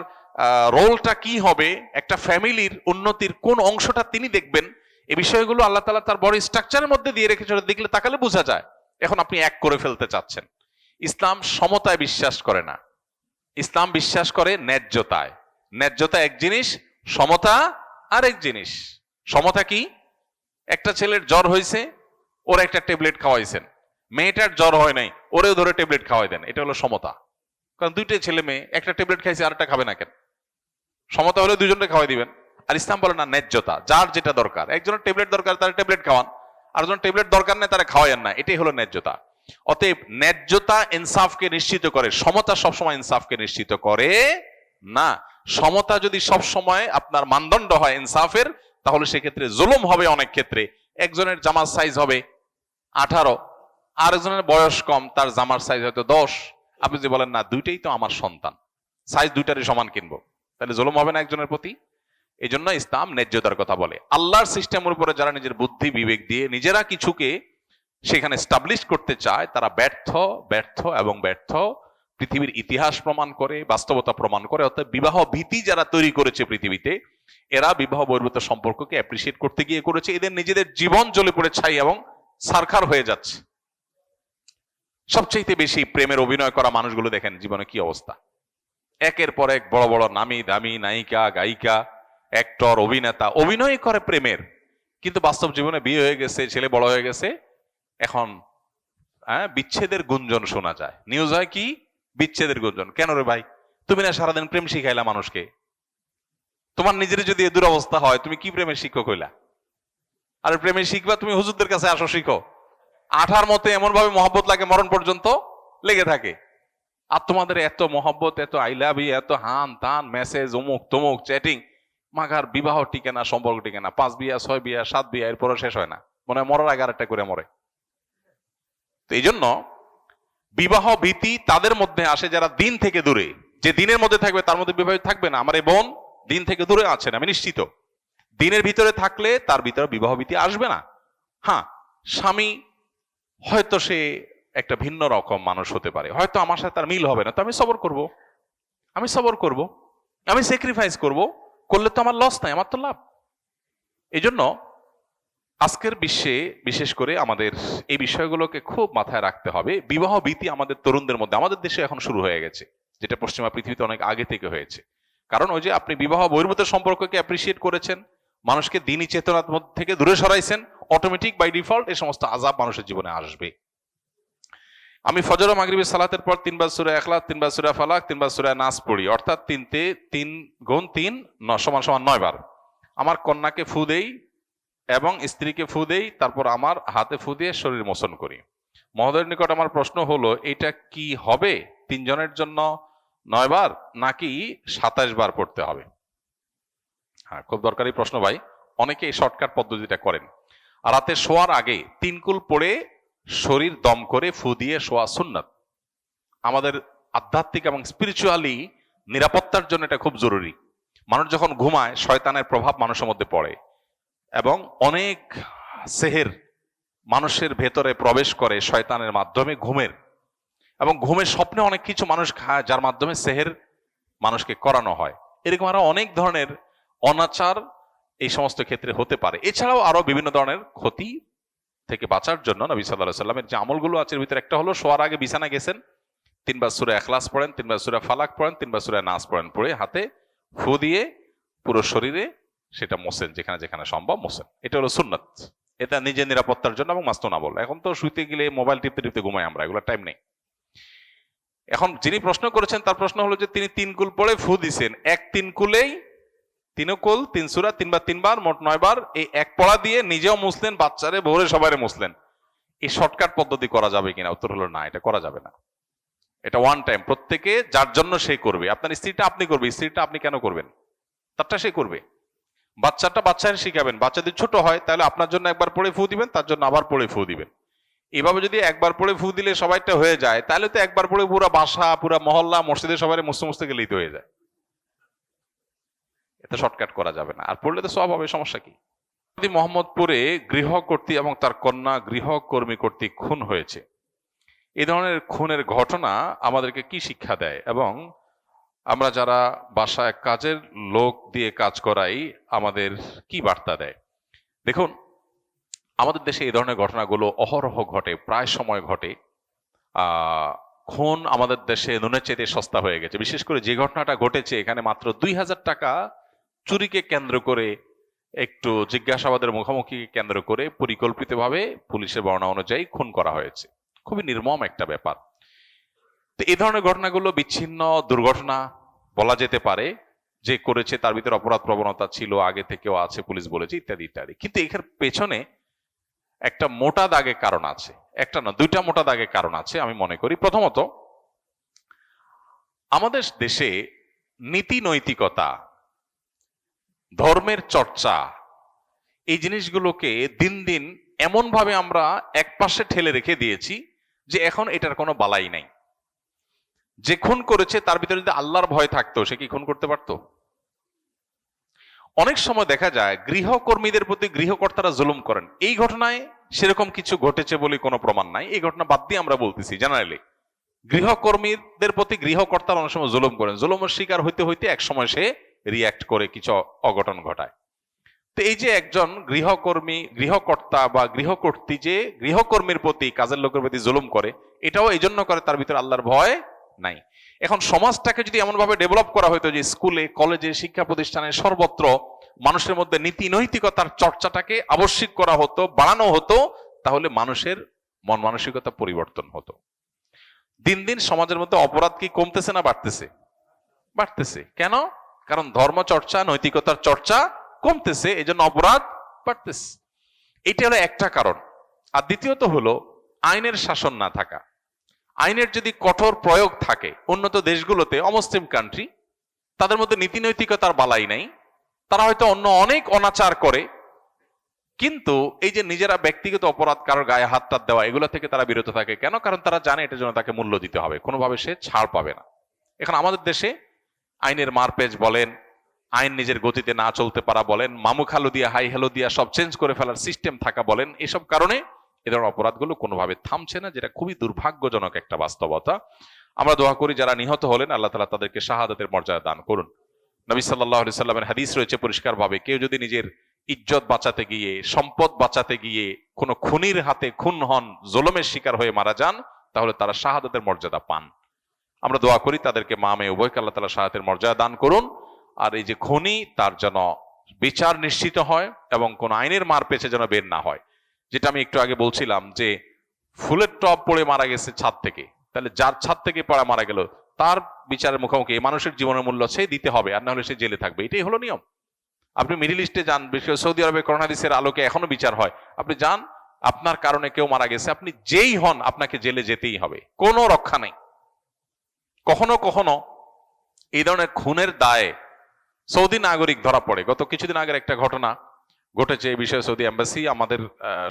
রোলটা কি হবে, একটা ফ্যামিলির উন্নতির কোন অংশটা তিনি দেখবেন, এই বিষয়গুলো আল্লাহ তাআলা তার বডি স্ট্রাকচারের মধ্যে দিয়ে রেখেছে। দেখলে তাকালে বোঝা যায়। এখন আপনি এক করে ফেলতে চাচ্ছেন। ইসলাম সমতায় বিশ্বাস করে না, ইসলাম বিশ্বাস করে ন্যায্যতায়। ন্যায্যতা এক জিনিস, সমতা আরেক জিনিস। সমতা কি? একটা ছেলের জ্বর হয়েছে, ওর একটা ট্যাবলেট খাওয়াইছেন, মেয়েটার জ্বর হয় নাই, ওরেও ধরে ট্যাবলেট খাওয়াই দেন, এটা হলো সমতা। কারণ দুইটাই ছেলে মেয়ে, একটা ট্যাবলেট খাইছে আরেকটা খাবে না কেন? সমতা হলে দুজনকে খাওয়াই দিবেন। আর ইসলাম বলে না, ন্যায্যতা, যার যেটা দরকার। একজনের ট্যাবলেট দরকার, তার ট্যাবলেট খাওয়ান, আর একজন ট্যাবলেট দরকার নেই, তারা খাওয়াইয়েন না, এটাই হলো ন্যায্যতা। অতএব ন্যায্যতা ইনসাফকে নিশ্চিত করে, সমতা সবসময় ইনসাফকে নিশ্চিত করে না। সমতা যদি সব সময় আপনার মানদণ্ড হয় ইনসাফের, তাহলে সেক্ষেত্রে জুলুম হবে অনেক ক্ষেত্রে। একজনের জামার সাইজ হবে 18, আর একজনের বয়স কম, তার জামার সাইজ হয়তো 10। আপনি যদি বলেন না, দুইটাই তো আমার সন্তান, সাইজ দুইটারই সমান কিনবো, তাহলে জুলুম হবে না একজনের প্রতি? এই জন্য ইসলাম ন্যায্যতার কথা বলে। আল্লাহর সিস্টেমের উপরে যারা নিজের বুদ্ধি বিবেক দিয়ে নিজেরা কিছুকে সেখানে স্টাবলিশ করতে চায়, তারা ব্যর্থ, ব্যর্থ এবং ব্যর্থ। পৃথিবীর ইতিহাস প্রমাণ করে, বাস্তবতা প্রমাণ করে। অর্থাৎ বিবাহ ভীতি যারা তৈরি করেছে পৃথিবীতে, এরা বিবাহ বহির্ভূত সম্পর্ককে অ্যাপ্রিসিয়েট করতে গিয়ে করেছে, এদের নিজেদের জীবন জ্বলে পড়ে ছাই এবং সারখার হয়ে যাচ্ছে। সবচেয়ে বেশি প্রেমের অভিনয় করা মানুষগুলো দেখেন জীবনে কি অবস্থা। একের পর এক বড় বড় নামি দামি নায়িকা, গায়িকা, অ্যাক্টর, অভিনেতা অভিনয় করে প্রেমের, কিন্তু বাস্তব জীবনে বিয়ে হয়ে গেছে, ছেলে বড় হয়ে গেছে, এখন বিচ্ছেদের গুঞ্জন শোনা যায়। নিউজ হয় কি? বিচ্ছেদের গুঞ্জন। কেন রে ভাই, তুমি না সারাদিন প্রেম শিখাইলা মানুষকে? তোমার নিজের যদি এ দুরবস্থা হয়, তুমি কি প্রেমের শিক্ষক হইলা? আর প্রেমে শিখবা তুমি হুজুরদের কাছে আসো, শিখো। আঠার মতে এমন ভাবে মহব্বত লাগে, মরণ পর্যন্ত লেগে থাকে। আর তোমাদের এত মহব্বত, এত আই লাভ ইউ, এত হান তান মেসেজ, অমুক তমুক চ্যাটিং, মাগার বিবাহ টিকে না, সম্পর্ক টিকে না। 5 বিয়া, 6 বিয়া, 7 বিয়া, এরপরও শেষ হয় না। মনে হয় মরার আগে আরেকটা করে মরে। তো এই জন্য বিবাহ ভীতি তাদের মধ্যে আসে যারা দিন থেকে দূরে। যে দিনের মধ্যে থাকবে তার মধ্যে বিবাহ থাকবে না। আমার এই বোন দিন থেকে দূরে আছেন, আমি নিশ্চিত। দিনের ভিতরে থাকলে তার ভিতরে বিবাহ ভীতি আসবে না। হ্যাঁ, স্বামী হয়তো সে একটা ভিন্ন রকম মানুষ হতে পারে, হয়তো আমার সাথে তার মিল হবে না, তো আমি সবর করব, আমি সবর করব, আমি স্যাক্রিফাইস করব। করলে তো আমার লস নাই, আমার তো লাভ। এই জন্য আজকের বিশ্বে বিশেষ করে আমাদের এই বিষয়গুলোকে খুব মাথায় রাখতে হবে। বিবাহ ভীতি আমাদের তরুণদের মধ্যে, আমাদের দেশে এখন শুরু হয়ে গেছে, যেটা পশ্চিমা পৃথিবীতে অনেক আগে থেকে হয়েছে। কারণ ওই যে আপনি বিবাহ বহির্ভূত সম্পর্ককে অ্যাপ্রিসিয়েট করেছেন, মানুষকে দিনই চেতনার মধ্যে থেকে দূরে সরাইছেন, অটোমেটিক বাই ডিফল্ট এই সমস্ত আযাব মানুষের জীবনে আসবে। আমি ফজর ও মাগরিবের সালাতের পর 3 বার সূরা ইখলাস, 3 বার সূরা ফালাক, 3 বার সূরা নাস পড়ি, অর্থাৎ 3 গুণ 3 = 9 বার। আমার কন্যাকে ফু দেই এবং স্ত্রীকে ফু দেই, তারপর আমার হাতে ফু দিয়ে শরীর মোচন করি। মহোদয়ের নিকট আমার প্রশ্ন হলো, এটা কি হবে 3 জনের জন্য 9 বার নাকি 27 বার পড়তে হবে? হ্যাঁ, খুব দরকারি প্রশ্ন ভাই। অনেকে এই শর্টকাট পদ্ধতিটা করেন। আর রাতে শোয়ার আগে 3 কুল পড়ে শরীর দম করে ফু দিয়ে শোয়া সুন্নাত। আমাদের আধ্যাত্মিক এবং স্পিরিচুয়ালি নিরাপত্তার জন্য এটা খুব জরুরি। মানুষ যখন ঘুমায়, শয়তানের প্রভাব মানুষের মধ্যে পড়ে এবং অনেক সেহের মানুষের ভেতরে প্রবেশ করে শয়তানের মাধ্যমে ঘুমের, এবং ঘুমের স্বপ্নে অনেক কিছু মানুষ খায় যার মাধ্যমে সেহের মানুষকে করানো হয়। এরকম আরো অনেক ধরনের অনাচার এই সমস্ত ক্ষেত্রে হতে পারে। এছাড়াও আরো বিভিন্ন ধরনের ক্ষতি থেকে বাঁচার জন্য নবী সাল্লাল্লাহু আলাইহি ওয়াসাল্লামের যে আমলগুলো আছে এর ভিতরে একটা হলো, শোয়ার আগে বিছানা গেছেন, 3 বার সূরা ইখলাস পড়েন, 3 বার সূরা ফালাক পড়েন, 3 বার সূরা নাস পড়েন, পড়ে হাতে ফু দিয়ে পুরো শরীরে সেটা মোছেন, যেখানে যেখানে সম্ভব মোছেন। এটা হলো সুন্নাত। এটা নিজের নিরাপত্তার জন্য এবং মাসতুনাবল। এখন তো শুইতে গেলে মোবাইল টিপতে টিপতে ঘুমাই আমরা, এগুলো টাইম নেই। এখন যিনি প্রশ্ন করেছেন তার প্রশ্ন হলো যে তিনি 3 কুল পড়ে ফু দিছেন, এক 3 কুলেই 3 কুল 3 সূরা 3 বার 3 বার মোট 9 বার, এই এক পড়া দিয়ে নিজেও মুছলেন, বাচ্চারে বউরে সবাইরে মুছলেন। এই শর্টকাট পদ্ধতি করা যাবে কিনা? উত্তর হলো না, এটা করা যাবে না। এটা ওয়ান টাইম, প্রত্যেকে যার জন্য সে করবে। আপনার স্ত্রীটা আপনি করবে, স্ত্রীটা আপনি কেন করবেন? তারটা সে করবে। বাচ্চাটা বাচ্চারে শিখাবেন, বাচ্চা যদি ছোট হয় তাহলে আপনার জন্য একবার পড়ে ফু দিবেন, তার জন্য আবার পড়ে ফু দিবেন। এভাবে যদি একবার পড়ে ফু দিলে সবাইটা হয়ে যায়, তাহলে তো একবার পড়ে পুরো বাসা, পুরো মহল্লা, মসজিদে সবাই মুছতে মুছতে গেলেই তো হয়ে যায়। এতে শর্টকাট করা যাবে না, আর পড়লে তো সব হবে, সমস্যা কি? মোহাম্মদপুরে গৃহকর্ত্রী এবং তার কন্যা গৃহকর্মী কর্তৃক খুন হয়েছে। এই ধরনের খুনের ঘটনা আমাদেরকে কি শিক্ষা দেয়, এবং আমরা যারা বাসায় কাজের লোক দিয়ে কাজ করাই আমাদের কি বার্তা দেয়? দেখুন, আমাদের দেশে এই ধরনের ঘটনাগুলো অহরহ ঘটে, প্রায় সময় ঘটে। খুন আমাদের দেশে নুনের চাইতে সস্তা হয়ে গেছে। বিশেষ করে যে ঘটনাটা ঘটেছে, এখানে মাত্র 2000 টাকা চুরিকে কেন্দ্র করে, একটু জিজ্ঞাসাবাদের মুখোমুখি কেন্দ্র করে পরিকল্পিতভাবে পুলিশের বর্ণনা অনুযায়ী খুন করা হয়েছে। খুবই নির্মম একটা ব্যাপার। তো এই ধরনের ঘটনাগুলো বিচ্ছিন্ন দুর্ঘটনা বলা যেতে পারে, যে করেছে তার ভিতরে অপরাধ প্রবণতা ছিল, আগে থেকেও আছে, পুলিশ বলেছে, ইত্যাদি ইত্যাদি। কিন্তু এখানে পেছনে একটা মোটা দাগে কারণ আছে, একটা না, দুইটা মোটা দাগে কারণ আছে আমি মনে করি। প্রথমত, আমাদের দেশে নীতি নৈতিকতা, ধর্মের চর্চা, এই জিনিসগুলোকে দিন দিন এমন ভাবে আমরা একপাশে ঠেলে রেখে দিয়েছি যে এখন এটার কোনো বালাই নাই। যে খুন করেছে তার ভিতরে যদি আল্লাহর ভয় থাকতো, সে কি খুন করতে পারতো? অনেক সময় দেখা যায় গৃহকর্মীদের প্রতি গৃহকর্তারা জুলুম করেন। এই ঘটনায় সেরকম কিছু ঘটেছে বলে কোনো প্রমাণ নাই, এই ঘটনা বাদ দিয়ে আমরা বলতেছি জেনারেলি গৃহকর্মীদের প্রতি গৃহকর্তারা অনেক সময় জুলুম করেন। জুলুমের শিকার হইতে হইতে এক সময় সে রিয়্যাক্ট করে কিছু অঘটন ঘটায়। তো এই যে একজন গৃহকর্মী, গৃহকর্তা বা গৃহকর্ত্রী যে গৃহকর্মীর প্রতি, কাজের লোকের প্রতি জুলুম করে, এটাও এই জন্য করে তার ভিতরে আল্লাহর ভয় নাই। এখন সমাজটাকে যদি এমন ভাবে ডেভেলপ করা হতো যে স্কুলে, কলেজে, শিক্ষা প্রতিষ্ঠানে, সর্বত্র মানুষের মধ্যে নীতি নৈতিকতার চর্চাটাকে আবশ্যিক করা হতো, বাড়ানো হতো, তাহলে মানুষের মন মানসিকতা পরিবর্তন হতো। দিন দিন সমাজের মধ্যে অপরাধ কি কমতেছে না বাড়তেছে? বাড়তেছে। কেন? কারণ ধর্ম চর্চা, নৈতিকতার চর্চা কমতেছে, এই জন্য অপরাধ বাড়তেছে। এটা হলো একটা কারণ। আর দ্বিতীয়ত হলো আইনের শাসন না থাকা। আইনের যদি কঠোর প্রয়োগ থাকে, উন্নত দেশগুলোতে, অমুসলিম কান্ট্রি, তাদের মধ্যে নীতি নৈতিকতার বালাই নাই, তারা হয়তো অন্য অনেক অনাচার করে, কিন্তু এই যে নিজেরা ব্যক্তিগত অপরাধ, কারোর গায়ে হাত টাত দেওয়া, এগুলো থেকে তারা বিরত থাকে। কেন? কারণ তারা জানে এটার জন্য তাকে মূল্য দিতে হবে, কোনোভাবে সে ছাড় পাবে না। এখন আমাদের দেশে আইনের মারপেজ বলেন, আইন নিজের গতিতে না চলতে পারা বলেন, মামুক হালু দিয়া হাই হেলো দিয়া সব চেঞ্জ করে ফেলার সিস্টেম থাকা বলেন, এসব কারণে এ ধরনের অপরাধগুলো কোনোভাবে থামছে না, যেটা খুবই দুর্ভাগ্যজনক একটা বাস্তবতা। আমরা দোয়া করি যারা নিহত হলেন, আল্লাহ তাআলা তাদেরকে শাহাদাতের মর্যাদা দান করুন। নবী সাল্লাল্লাহু আলাইহি সাল্লামের হাদিস রয়েছে পরিষ্কারভাবে, কেউ যদি নিজের ইজ্জত বাঁচাতে গিয়ে, সম্পদ বাঁচাতে গিয়ে কোনো খুনির হাতে খুন হন, জুলুমের শিকার হয়ে মারা যান, তাহলে তারা শাহাদাতের মর্যাদা পান। আমরা দোয়া করি তাদেরকে, মা মেয়ে উভয়কে আল্লাহ তাআলা শাহাদাতের মর্যাদা দান করুন। আর এই যে খুনি, তার যেন বিচার নিশ্চিত হয় এবং কোন আইনের মার পেছে যেন বের না হয়। যেটা আমি একটু আগে বলছিলাম যে ফুলের টব পড়ে মারা গেছে ছাদ থেকে, তাহলে যার ছাদ থেকে পড়া মারা গেল, তার বিচারের মুখোমুখি এই মানুষের জীবনের মূল্য সে দিতে হবে, আর না হলে সে জেলে থাকবে। এটাই হলো নিয়ম। আপনি মিডিল ইস্টে যান, বিশেষ সৌদি আরবে করোনা হাদিসের আলোকে এখনো বিচার হয়। আপনি যান, আপনার কারণে কেউ মারা গেছে, আপনি যেই হন আপনাকে জেলে যেতেই হবে, কোনো রক্ষা নেই। কখনো কখনো এই ধরনের খুনের দায়ে সৌদি নাগরিক ধরা পড়ে। গত কিছুদিন আগের একটা ঘটনা ঘটেছে, এই বিষয়ে সৌদি এম্বাসি আমাদের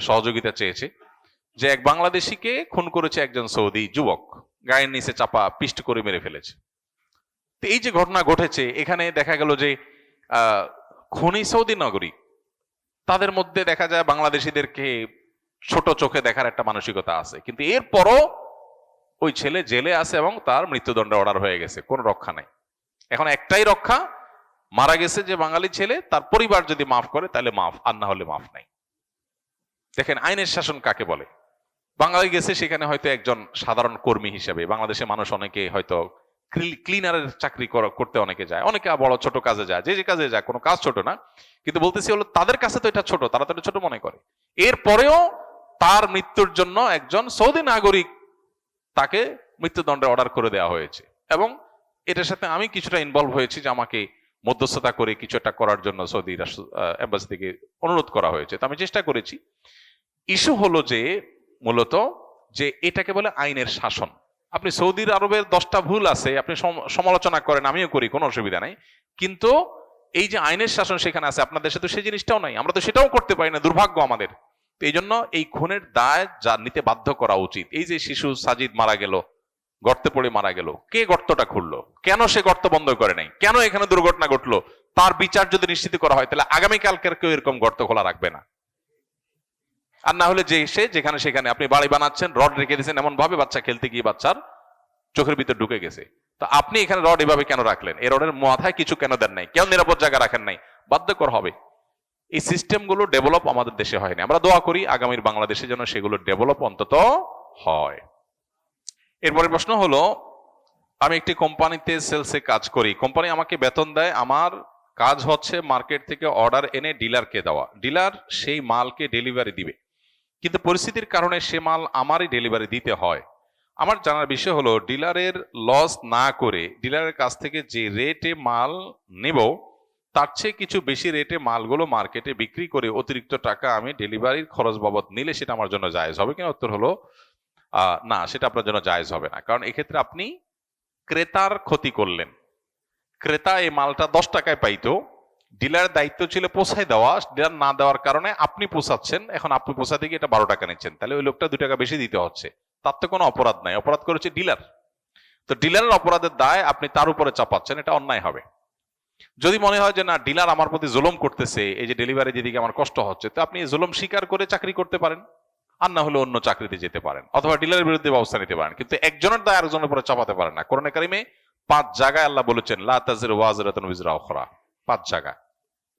সহযোগিতা চেয়েছে, যে এক বাংলাদেশিকে খুন করেছে একজন সৌদি যুবক, গায়ের নিচে চাপা পিষ্ট করে মেরে ফেলেছে। তো এই যে ঘটনা ঘটেছে, এখানে দেখা গেল যে খুনি সৌদি নাগরিক, তাদের মধ্যে দেখা যায় বাংলাদেশিদেরকে ছোট চোখে দেখার একটা মানসিকতা আছে, কিন্তু এরপরও ওই ছেলে জেলে আছে এবং তার মৃত্যুদণ্ডের অর্ডার হয়ে গেছে, কোনো রক্ষা নাই। এখন একটাই রক্ষা, মারা গেছে যে বাঙালি ছেলে, তার পরিবার যদি মাফ করে তাহলে মাফ, আর না হলে মাফ নাই। দেখেন আইনের শাসন কাকে বলে। বাঙালি গেছে, সেখানে হয়তো একজন সাধারণ কর্মী হিসেবে, বাংলাদেশে মানুষ অনেকে হয়তো ক্লিনারের চাকরি করতে অনেকে যায়, অনেকে বড় ছোট কাজে যায়, যে যে কাজে যায়, কোনো কাজ ছোট না, কিন্তু বলতেছি হলো তাদের কাছে তো এটা ছোট, তারা তো এটা ছোট মনে করে। এরপরেও তার মৃত্যুর জন্য একজন সৌদি নাগরিক তাকে মৃত্যুদণ্ডের অর্ডার করে দেওয়া হয়েছে, এবং এটার সাথে আমি কিছুটা ইনভলভ হয়েছি যে আমাকে মধ্যস্থতা করে কিছু একটা করার জন্য সৌদি এম্বাসি থেকে অনুরোধ করা হয়েছে। তো আমি চেষ্টা করেছি। ইস্যু হলো যে মূলত যে এটাকে বলে আইনের শাসন। আপনি সৌদি আরবের 10টা ভুল আছে, আপনি সমালোচনা করেন, আমিও করি, কোনো অসুবিধা নাই, কিন্তু এই যে আইনের শাসন সেখানে আছে, আপনাদের সাথে সেই জিনিসটাও নাই, আমরা তো সেটাও করতে পারি না, দুর্ভাগ্য আমাদের। তো এই জন্য এই খুনের দায় যা নিতে বাধ্য করা উচিত। এই যে শিশু সাজিদ মারা গেল, গর্তে পড়ে মারা গেল, কে গর্তটা খুললো, কেন সে গর্ত বন্ধ করে নাই, কেন এখানে দুর্ঘটনা ঘটলো, তার বিচার যদি নিশ্চিত করা হয় তাহলে আগামীকালকের কেউ এরকম গর্ত খোলা রাখবে না। আর না হলে যে সে যেখানে সেখানে আপনি বাড়ি বানাচ্ছেন, রড রেখে দিয়েছেন, এমন ভাবে বাচ্চা খেলতে গিয়ে বাচ্চার চোখের ভিতর ঢুকে গেছে। তো আপনি এখানে রড এভাবে কেন রাখলেন, এই রডের মাথায় কিছু কেন দেন নাই, কেন নিরাপদ জায়গা রাখেন নাই, বাধ্যকর হবে। এই সিস্টেমগুলো ডেভেলপ আমাদের দেশে হয়নি। আমরা দোয়া করি আগামীর বাংলাদেশে যেন সেগুলো ডেভেলপ অন্তত হয়। এরপরে প্রশ্ন হলো, আমি একটি কোম্পানিতে সেলসে কাজ করি, কোম্পানি আমাকে বেতন দেয়, আমার কাজ হচ্ছে মার্কেট থেকে অর্ডার এনে ডিলারকে দেওয়া, ডিলার সেই মালকে ডেলিভারি দিবে, কিন্তু পরিস্থিতির কারণে সে মাল আমারই ডেলিভারি দিতে হয়। আমার জানার বিষয় হলো, ডিলারের লস না করে ডিলারের কাছ থেকে যে রেটে মাল নেব তার চেয়ে কিছু বেশি রেটে মালগুলো মার্কেটে বিক্রি করে অতিরিক্ত টাকা আমি ডেলিভারির খরচ বাবদ নিলে সেটা আমার জন্য জায়েজ হবে কিনা? উত্তর হলো না, সেটা আপনার জন্য জায়েজ হবে না। কারণ এক্ষেত্রে আপনি ক্রেতার ক্ষতি করলেন। ক্রেতা এই মালটা 10 টাকায় পাইতো, ডিলারের দায়িত্ব ছিল পোষায় দেওয়া, ডিলার না দেওয়ার কারণে আপনি পোষাচ্ছেন, এখন আপনি পোষাতে গিয়ে এটা 12 টাকা নিচ্ছেন, তাহলে ওই লোকটা 2 টাকা বেশি দিতে হচ্ছে। তার তো কোনো অপরাধ নাই, অপরাধ করেছে ডিলার। তো ডিলারের অপরাধের দায় আপনি তার উপরে চাপাচ্ছেন, এটা অন্যায় হবে। যদি মনে হয় যে না, ডিলার আমার প্রতি জুলুম করতেছে, এই যে ডেলিভারি যেদিকে আমার কষ্ট হচ্ছে, তো আপনি জুলুম স্বীকার করে চাকরি করতে পারেন, আর না হলে অন্য চাকরিতে যেতে পারেন, অথবা ডিলারের বিরুদ্ধে ব্যবস্থা নিতে পারেন, কিন্তু একজনের দায় আরেকজনের উপরে চাপাতে পারেন না। কোরআনে কারিমে 5 জায়গায় আল্লাহ বলেছেন লা তাজিরু ওয়াজিরাতুন বিজরা উখরা। 5 জায়গায়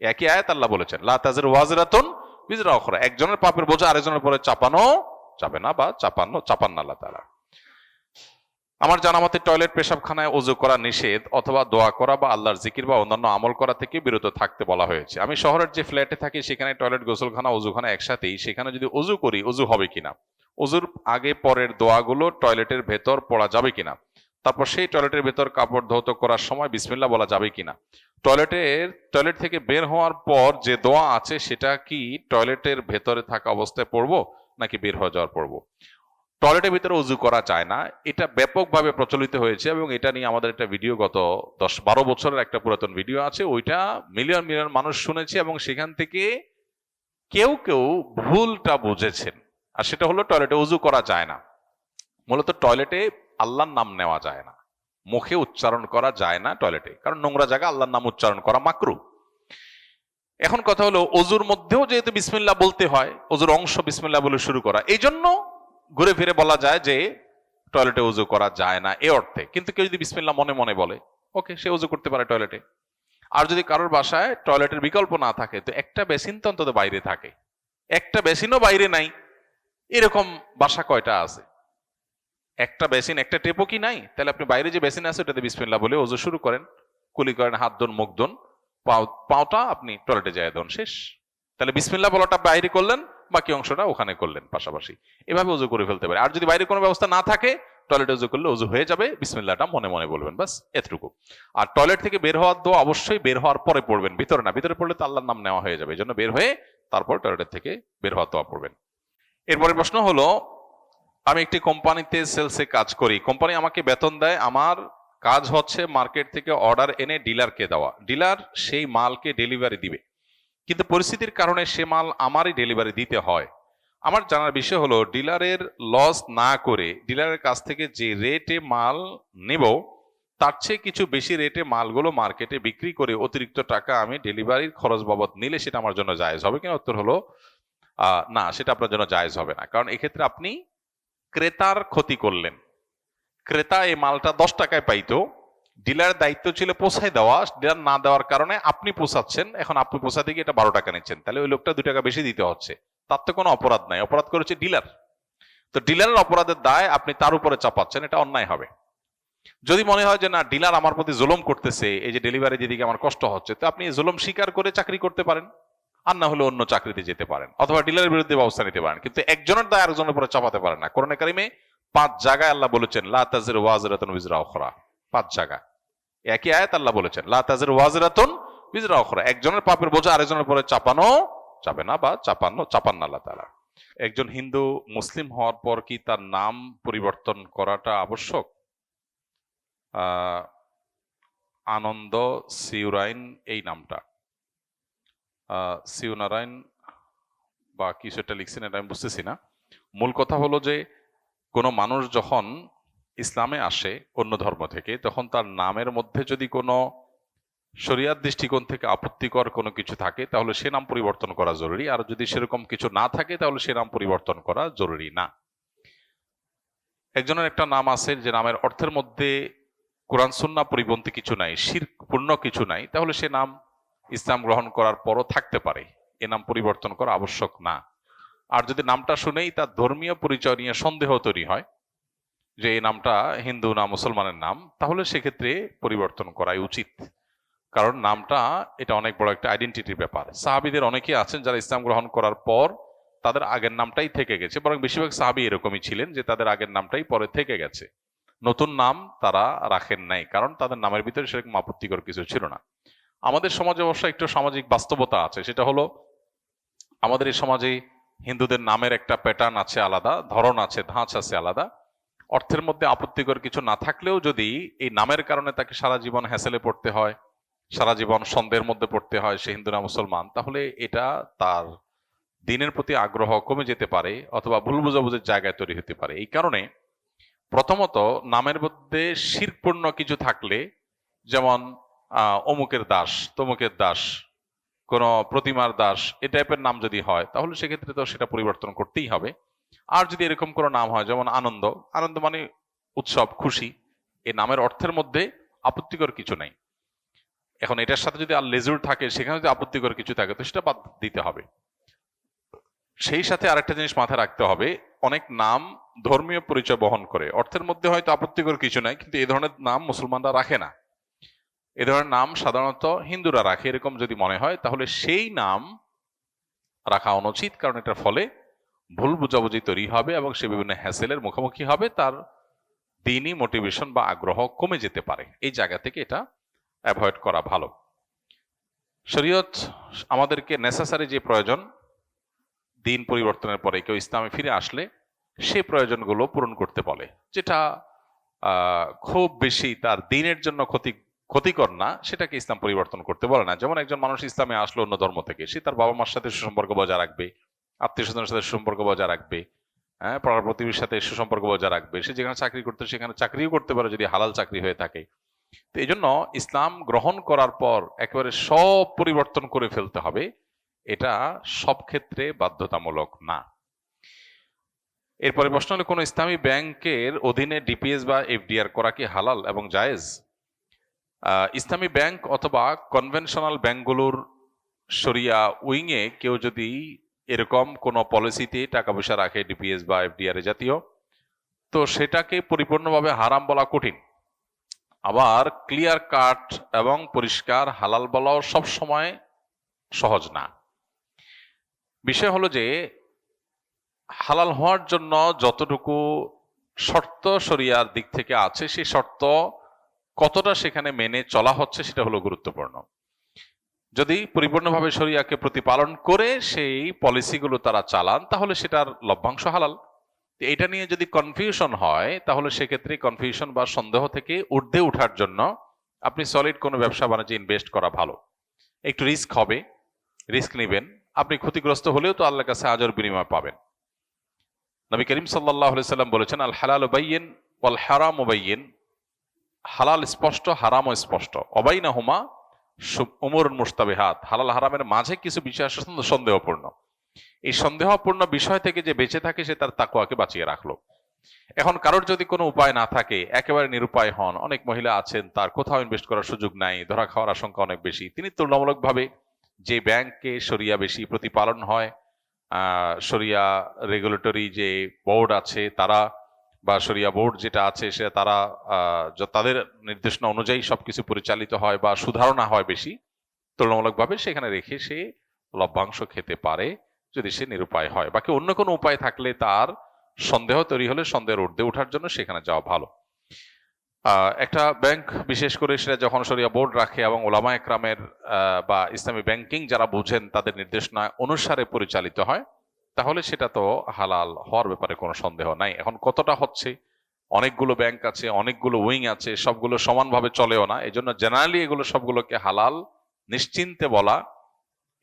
একই আয়াত আল্লাহ বলেছেন লা তাজিরু ওয়াজিরাতুন বিজরা উখরা, একজনের পাপের বোঝা আরেকজনের উপরে চাপানো যাবে না, বা চাপান না আল্লাহ তাআলা। আমার জানা মতে টয়লেট পেশাবখানায় ওযু করা নিষেধ, অথবা দোয়া করা বা আল্লাহর জিকির বা অন্যান্য আমল করা থেকে বিরত থাকতে বলা হয়েছে। আমি শহরের যে ফ্ল্যাটে থাকি সেখানে টয়লেট, গোসলখানা, ওযুখানা একসাথেই, সেখানে যদি ওযু করি ওযু হবে কিনা, ওযুর আগে পরের দোয়াগুলো টয়লেটের ভেতর পড়া যাবে কিনা, তারপর সেই টয়লেটের ভেতর কাপড় ধৌত করার সময় বিসমিল্লাহ বলা যাবে কিনা, টয়লেট থেকে বের হওয়ার পর যে দোয়া আছে সেটা কি টয়লেটের ভেতরে থাকা অবস্থায় পড়বো নাকি বের হয়ে যাওয়ার পড়বো। টয়লেটের ভিতরে উজু করা যায় না, এটা ব্যাপকভাবে প্রচলিত হয়েছে, এবং এটা নিয়ে আমাদের একটা ভিডিও গত 10-12 বছরের একটা পুরাতন ভিডিও আছে, ওইটা মিলিয়ন মিলিয়ন মানুষ শুনেছে, এবং সেখান থেকে কেউ কেউ ভুলটা বুঝেছেন। আর সেটা হলো টয়লেটে উজু করা যায় না। মূলত টয়লেটে আল্লাহর নাম নেওয়া যায় না, মুখে উচ্চারণ করা যায় না টয়লেটে, কারণ নোংরা জায়গা আল্লাহর নাম উচ্চারণ করা মাকরুহ। এখন কথা হলো, অজুর মধ্যেও যেহেতু বিসমিল্লাহ বলতে হয়, অজুর অংশ বিসমিল্লাহ বলে শুরু করা, এই জন্য ঘুরে ফিরে বলা যায় যে টয়লেটে উজু করা যায় না এ অর্থে। কিন্তু কেউ যদি বিসমিল্লাহ মনে মনে বলে, ওকে, সে উজু করতে পারে টয়লেটে। আর যদি কারোর বাসায় টয়লেটের বিকল্প না থাকে, তো একটা বেসিন তো অন্তত বাইরে থাকে, একটা বেসিনও বাইরে নাই, এরকম বাসা কয়টা আছে? একটা বেসিন, একটা টেপও কি নাই? তাহলে আপনি বাইরে যে বেসিন আছে ওটাতে বিসমিল্লাহ বলে ওযু শুরু করেন, কুলি করেন, হাত ধোন, মুখ ধোন, পাওটা আপনি টয়লেটে যায় ধোন, শেষ। তাহলে বিসমিল্লাহ বলাটা বাইরে করলেন, বাকি অংশটা ওখানে করলেন পাশাপাশি, এভাবে ওযু করে ফেলতে পারে। আর যদি বাইরে কোনো ব্যবস্থা না থাকে, টয়লেটে ওযু করলে ওযু হয়ে যাবে, বিসমিল্লাহটা মনে মনে বলবেন, বাস এতটুকু। আর টয়লেট থেকে বের হওয়ার দোয়া অবশ্যই বের হওয়ার পরে পড়বেন, ভিতরে না। ভিতরে পড়লে তো আল্লাহর নাম নেওয়া হয়ে যাবে, এই জন্য বের হয়ে তারপর টয়লেট থেকে বের হওয়ার দোয়া পড়বেন। এরপরে প্রশ্ন হলো, আমি একটি কোম্পানিতে সেলসে কাজ করি, কোম্পানি আমাকে বেতন দেয়, আমার কাজ হচ্ছে মার্কেট থেকে অর্ডার এনে ডিলারকে দেওয়া, ডিলার সেই মালকে ডেলিভারি দিবে, কিন্তু পরিস্থিতির কারণে সে মাল আমারই ডেলিভারি দিতে হয়। আমার জানার বিষয় হলো, ডিলারের লস না করে ডিলারের কাছ থেকে যে রেটে মাল নেব তার চেয়ে কিছু বেশি রেটে মালগুলো মার্কেটে বিক্রি করে অতিরিক্ত টাকা আমি ডেলিভারির খরচ বাবদ নিলে সেটা আমার জন্য জায়েজ হবে কিনা? উত্তর হলো না, সেটা আপনার জন্য জায়েজ হবে না। কারণ এক্ষেত্রে আপনি ক্রেতার ক্ষতি করলেন। ক্রেতা এই মালটা 10 টাকায় পাইতো, ডিলারের দায়িত্ব ছিল পোষায় দেওয়া, ডিলার না দেওয়ার কারণে আপনি পোষাচ্ছেন, এখন আপনি পোষাতে গিয়ে এটা 12 টাকা নিচ্ছেন, তাহলে ওই লোকটা 2 টাকা বেশি দিতে হচ্ছে। তার তো কোনো অপরাধ নাই, অপরাধ করেছে ডিলার। তো ডিলারের অপরাধের দায় আপনি তার উপরে চাপাচ্ছেন, এটা অন্যায় হবে। যদি মনে হয় যে না, ডিলার আমার প্রতি জুলুম করতেছে, এই যে ডেলিভারি যেদিকে আমার কষ্ট হচ্ছে, তো আপনি জুলুম স্বীকার করে চাকরি করতে পারেন, আর না হলে অন্য চাকরিতে যেতে পারেন, অথবা ডিলারের বিরুদ্ধে ব্যবস্থা নিতে পারেন, কিন্তু একজনের দায় আরেকজনের উপরে চাপাতে পারেন না। কোরআনে কারিমে 5 জায়গায় আল্লাহ বলেছেন লা তাজিরু ওয়াজিরাতুন উযরা উখরা। 5 জায়গায় একই আয়াত আল্লাহ বলেছেন লা তাজিরু ওয়াজিরাতুন উযরা উখরা, একজনের পাপের বোঝা আরেকজনের পরে চাপানো যাবে না, বা চাপান না আল্লাহ তাআলা। একজন হিন্দু মুসলিম হওয়ার পর কি তার নাম পরিবর্তন করাটা আবশ্যক? আনন্দ সিউরাইন এই নামটা, সিউনারাইন বা কিছু একটা লিখছেন, এটা আমি বুঝতেছি না। মূল কথা হলো যে কোনো মানুষ যখন ইসলামে আসে অন্য ধর্ম থেকে, তখন তার নামের মধ্যে যদি কোনো শরিয়াত দৃষ্টিকোণ থেকে আপত্তিকর কোনো কিছু থাকে তাহলে সে নাম পরিবর্তন করা জরুরি, আর যদি সেরকম কিছু না থাকে তাহলে সে নাম পরিবর্তন করা জরুরি না। একজনের একটা নাম আছে যে নামের অর্থের মধ্যে কোরআন সুন্নাহ পরিপন্থী কিছু নাই, শিরকপূর্ণ কিছু নাই, তাহলে সে নাম ইসলাম গ্রহণ করার পরও থাকতে পারে, এ নাম পরিবর্তন করা আবশ্যক না। আর যদি নামটা শুনেই তার ধর্মীয় পরিচয় নিয়ে সন্দেহ তৈরি হয় যে এই নামটা হিন্দু না মুসলমানের নাম, তাহলে সেক্ষেত্রে পরিবর্তন করাই উচিত। কারণ নামটা এটা অনেক বড় একটা আইডেন্টিটির ব্যাপার। সাহাবীদের অনেকেই আছেন যারা ইসলাম গ্রহণ করার পর তাদের আগের নামটাই থেকে গেছে, বরং বেশিরভাগ সাহাবী এরকমই ছিলেন যে তাদের আগের নামটাই পরে থেকে গেছে, নতুন নাম তারা রাখেন নাই, কারণ তাদের নামের ভিতরে সেরকম আপত্তিকর কিছু ছিল না। আমাদের সমাজে অবশ্য একটু সামাজিক বাস্তবতা আছে, সেটা হলো আমাদের এই সমাজে হিন্দুদের নামের একটা প্যাটার্ন আছে আলাদা, ধরন আছে, ধাঁচ আছে আলাদা। অর্থের মধ্যে আপত্তিকর কিছু না থাকলেও যদি এই নামের কারণে তাকে সারা জীবন হ্যাসেলে পড়তে হয়, সারা জীবন সন্দেহের মধ্যে পড়তে হয় সে হিন্দু না মুসলমান, তাহলে এটা তার দিনের প্রতি আগ্রহ কমে যেতে পারে অথবা ভুল বুঝাবুঝির জায়গায় তৈরি হতে পারে। এই কারণে প্রথমত নামের মধ্যে শিরকপূর্ণ কিছু থাকলে, যেমন অমুকের দাস, তমুকের দাস, কোন প্রতিমার দাস, এই টাইপের নাম যদি হয় তাহলে সেক্ষেত্রে তো সেটা পরিবর্তন করতেই হবে। আর যদি এরকম কোনো নাম হয় যেমন আনন্দ, আনন্দ মানে উৎসব, খুশি, এই নামের অর্থের মধ্যে আপত্তিকর কিছু নাই। এখন এটার সাথে যদি আর লেজুর থাকে, সেখানে যদি আপত্তিকর কিছু থাকে তো সেটা বাদ দিতে হবে। সেই সাথে আরেকটা জিনিস মাথায় রাখতে হবে, অনেক নাম ধর্মীয় পরিচয় বহন করে, অর্থের মধ্যে হয়তো আপত্তিকর কিছু নাই, কিন্তু এই ধরনের নাম মুসলমানরা রাখে না, এ ধরনের নাম সাধারণত হিন্দুরা রাখে। এরকম যদি মনে হয় তাহলে সেই নাম রাখা অনুচিত, কারণ এটার ফলে ভুল বুঝাবুঝি তৈরি হবে এবং সে বিভিন্ন হ্যাসেলের মুখোমুখি হবে, তার দিনই মোটিভেশন বা আগ্রহ কমে যেতে পারে। এই জায়গা থেকে এটা অ্যাভয়েড করা ভালো। শরীয়ত আমাদেরকে নেসেসারি যে প্রয়োজন, দিন পরিবর্তনের পরে কেউ ইসলামে ফিরে আসলে সেই প্রয়োজনগুলো পূরণ করতে বলে, যেটা খুব বেশি তার দিনের জন্য ক্ষতিকর না, সেটাকে ইসলাম পরিবর্তন করতে বলে না। যেমন একজন মানুষ ইসলামে আসলো অন্য ধর্ম থেকে, সে তার বাবা মার সাথে সুসম্পর্ক বজায় রাখবে, আত্মীয় স্বজনের সাথে সুসম্পর্ক বজায় রাখবে, হ্যাঁ, পাড়ার প্রতিবেশীর সাথে সুসম্পর্ক বজায় রাখবে, সে যেখানে চাকরি করতে সেখানে চাকরিও করতে পারে যদি হালাল চাকরি হয়ে থাকে। তো এই জন্য ইসলাম গ্রহণ করার পর একেবারে সব পরিবর্তন করে ফেলতে হবে, এটা সব ক্ষেত্রে বাধ্যতামূলক না। এরপরে প্রশ্ন হলো, কোন ইসলামী ব্যাংকের অধীনে ডিপিএস বা এফডিআর করা কি হালাল এবং জায়েজ? ইসলামী ব্যাংক অথবা কনভেনশনাল ব্যাংকগুলোর শরিয়া উইংয়ে কেউ যদি এরকম কোনো পলিসিতে টাকা পয়সা রাখে, ডিপিএস বা এফডিআর জাতীয়, তো সেটাকে পরিপূর্ণভাবে হারাম বলা কঠিন। আবার ক্লিয়ার কাট এবং পরিষ্কার হালাল বলাও সব সময় সহজ না। বিষয় হলো যে হালাল হওয়ার জন্য যতটুকু শর্ত শরিয়ার দিক থেকে আছে, সেই শর্ত কতটা সেখানে মেনে চলা হচ্ছে সেটা হলো গুরুত্বপূর্ণ। যদি পরিপূর্ণভাবে শরিয়াকে প্রতিপালন করে সেই পলিসিগুলো তারা চালান তাহলে সেটার লভ্যাংশ হালাল। এটা নিয়ে যদি কনফিউশন হয় তাহলে সেক্ষেত্রে কনফিউশন বা সন্দেহ থেকে ঊর্ধ্বে ওঠার জন্য আপনি সলিড কোনো ব্যবসা বাণিজ্যে ইনভেস্ট করা ভালো। একটু রিস্ক হবে, রিস্ক নেবেন, আপনি ক্ষতিগ্রস্ত হলেও তো আল্লাহর কাছে আজর বিনিময় পাবেন। নবী করিম সাল্লাল্লাহু আলাইহি সাল্লাম বলেছেন, আল হালালু বাইয়িন ওয়াল হারামু বাইয়িন, হালাল স্পষ্ট, হারামও স্পষ্ট, অবাইনাহুমা উমুরুন মুশতাবিহাত, হালাল হারামের মাঝে কিছু বিষয় সন্দেহপূর্ণ। এই সন্দেহপূর্ণ বিষয় থেকে যে বেঁচে থাকে সে তার তাকওয়াকে বাঁচিয়ে রাখলো। এখন কারোর যদি কোনো উপায় না থাকে, একেবারে নিরুপায় হন, অনেক মহিলা আছেন তার কোথাও ইনভেস্ট করার সুযোগ নাই, ধরা খাওয়ার আশঙ্কা অনেক বেশি, তিনি তুলনামূলকভাবে যে ব্যাংকে শরিয়া বেশি প্রতিপালন হয়, শরিয়া রেগুলেটরি যে বোর্ড আছে তারা, বা শরিয়া বোর্ড যেটা আছে সেটা তারা তাদের নির্দেশনা অনুযায়ী সবকিছু পরিচালিত হয় বা সুধারণা হয় বেশি, তুলনামূলকভাবে সেখানে রেখে সে লভ্যাংশ খেতে পারে যদি সে নিরুপায় হয়। বাকি অন্য কোনো উপায় থাকলে তার সন্দেহ তৈরি হলে সন্দেহের ঊর্ধ্বে ওঠার জন্য সেখানে যাওয়া ভালো। একটা ব্যাংক বিশেষ করে সেটা যখন শরিয়া বোর্ড রাখে এবং ওলামা একরামের বা ইসলামী ব্যাংকিং যারা বুঝেন তাদের নির্দেশনা অনুসারে পরিচালিত হয়, তাহলে সেটা তো হালাল হওয়ার ব্যাপারে কোনো সন্দেহ নাই। এখন কতটা হচ্ছে, অনেকগুলো ব্যাংক আছে, অনেকগুলো উইং আছে, সবগুলো সমানভাবে চলেও না, এই জন্য জেনারেলি এগুলো সবগুলোকে হালাল নিশ্চিন্তে বলা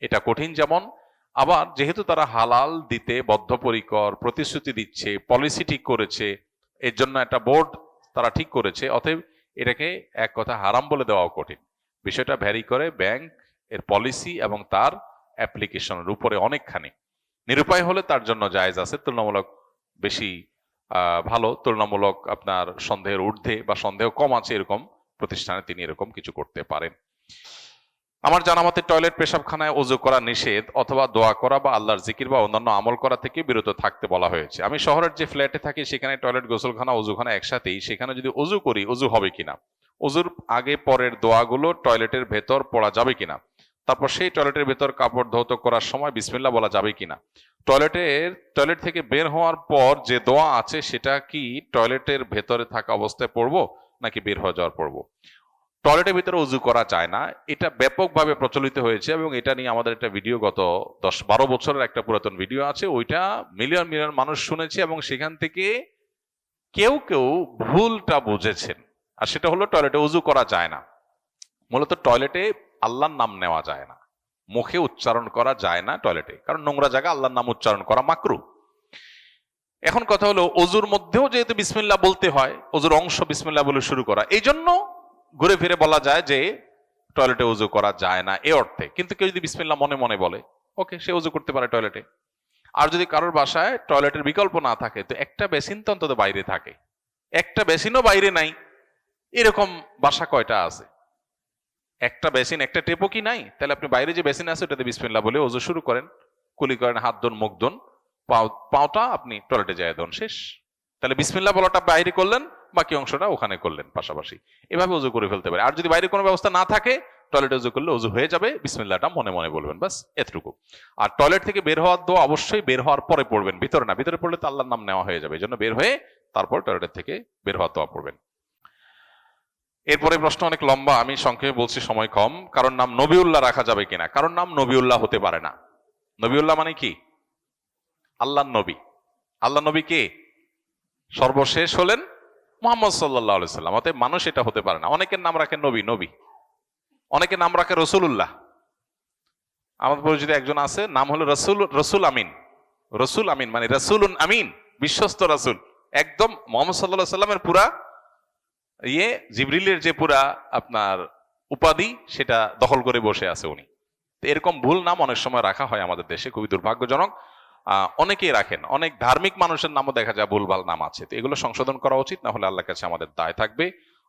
এটা কঠিন। যেমন আবার যেহেতু তারা হালাল দিতে বদ্ধপরিকর, প্রতিশ্রুতি দিচ্ছে, পলিসি ঠিক করেছে, এর জন্য একটা বোর্ড তারা ঠিক করেছে, অতএব এটাকে এক কথা হারাম বলে দেওয়াও কঠিন। বিষয়টা ভ্যারি করে ব্যাংক এর পলিসি এবং তার অ্যাপ্লিকেশনের উপরে অনেকখানি। নিরুপায় হলে তার জন্য জায়েজ আছে, তুলনামূলক বেশি ভালো, তুলনামূলক আপনার সন্দেহের ঊর্ধ্বে বা সন্দেহ কম আছে এরকম প্রতিষ্ঠানে তিনি এরকম কিছু করতে পারেন। আমার জানা মতে টয়লেট পেশাবখানায় ওযু করা নিষেধ, অথবা দোয়া করা বা আল্লাহর জিকির বা অন্যান্য আমল করা থেকে বিরত থাকতে বলা হয়েছে। আমি শহরের যে ফ্ল্যাটে থাকি সেখানে টয়লেট, গোসলখানা, ওযুখানা একসাথেই। সেখানে যদি ওযু করি, ওযু হবে কিনা, ওযুর আগে পরের দোয়াগুলো টয়লেটের ভেতর পড়া যাবে কিনা, তারপর সেই টয়লেটের ভেতর কাপড় ধৌত করার সময় বিসমিল্লাহ বলা যাবে কিনা, টয়লেট থেকে বের হওয়ার পর যে দোয়া আছে সেটা কি টয়লেটের ভেতরে থাকা অবস্থায় পড়বো নাকি বের হয়ে যাওয়ার পড়বো। টয়লেটের ভিতরে উজু করা যায় না, এটা ব্যাপকভাবে প্রচলিত হয়েছে এবং এটা নিয়ে আমাদের একটা ভিডিও গত 10-12 বছরের একটা পুরাতন ভিডিও আছে, ওইটা মিলিয়ন মিলিয়ন মানুষ শুনেছে এবং সেখান থেকে কেউ কেউ ভুলটা বুঝেছেন। আর সেটা হলো টয়লেটে উজু করা যায় না। মূলত টয়লেটে আল্লাহর নাম নেওয়া যায় না, মুখে উচ্চারণ করা যায় না টয়লেটে, কারণ নোংরা জায়গা আল্লাহর নাম উচ্চারণ করা মাকরু। এখন কথা হলো অজুর মধ্যেও যেহেতু বিসমিল্লাহ বলতে হয়, অজুর অংশ বিসমিল্লাহ বলে শুরু করা, এই জন্য ঘুরে ফিরে বলা যায় যে টয়লেটে উজু করা যায় না এ অর্থে। কিন্তু কেউ যদি বিসমিল্লাহ মনে মনে বলে, ওকে, সে উজু করতে পারে টয়লেটে। আর যদি কারোর বাসায় টয়লেটের বিকল্প না থাকে, তো একটা বেসিন তো অন্তত বাইরে থাকে, একটা বেসিনও বাইরে নাই, এরকম বাসা কয়টা আছে? একটা বেসিন, একটা টেপও কি নাই? তাহলে আপনি বাইরে যে বেসিন আছে ওটাতে বিসমিল্লাহ বলে ওযু শুরু করেন, কুলি করেন, হাত ধোন, মুখ ধোন, পাওটা আপনি টয়লেটে যায় ধোন, শেষ। তাহলে বিসমিল্লাহ বলাটা বাইরে করলেন, বাকি অংশটা ওখানে করলেন পাশাপাশি, এভাবে উযু করে ফেলতে পারে। আর যদি বাইরে কোনো ব্যবস্থা না থাকে, টয়লেটে উযু করলে উযু হয়ে যাবে, বিসমিল্লাহটা মনে মনে বলবেন, বাস এতটুকু। আর টয়লেট থেকে বের হওয়ার দোয়া অবশ্যই বের হওয়ার পরে পড়বেন, ভিতরে না। ভিতরে পড়লে তো আল্লাহর নাম নেওয়া হয়ে যাবে, এই জন্য বের হয়ে তারপর টয়লেট থেকে বের হওয়ার দোয়া পড়বেন। এরপরে প্রশ্ন অনেক লম্বা, আমি সংক্ষেপে বলছি, সময় কম। কারণ নাম নবিউল্লাহ রাখা যাবে কিনা? কারণ নাম নবিউল্লাহ হতে পারে না। নবিউল্লাহ মানে কি? আল্লাহর নবী। আল্লাহ নবী কে? সর্বশেষ হলেন মুহাম্মদ সাল্লাল্লাহু আলাইহি সাল্লাম। অতএব মানুষ এটা হতে পারে না। অনেকের নাম রাখে নবী, নবী, অনেকের নাম রাখে রাসূলুল্লাহ। আমাদের পরিচিত একজন আছে, নাম হলো রসুল আমিন। রসুল আমিন মানে রাসূলুন আমিন, বিশ্বস্ত রাসূল। একদম মুহাম্মদ সাল্লাল্লাহু আলাইহি সাল্লামের পুরা জিবরিলের যে পুরা আপনার উপাধি, সেটা দখল করে বসে আছে উনি। এরকম ভুল নাম অনেক সময় রাখা হয় আমাদের দেশে, খুবই দুর্ভাগ্যজনক। অনেকেই রাখেন, অনেক ধার্মিক মানুষের নামও দেখা যায় ভুলভাল নাম আছে। তো এগুলো সংশোধন করা উচিত, না হলে আল্লাহর কাছে আমাদের দায় থাকবে।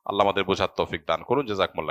আল্লাহ আমাদের বোঝার তৌফিক দান করুন। জাযাকুমুল্লাহ।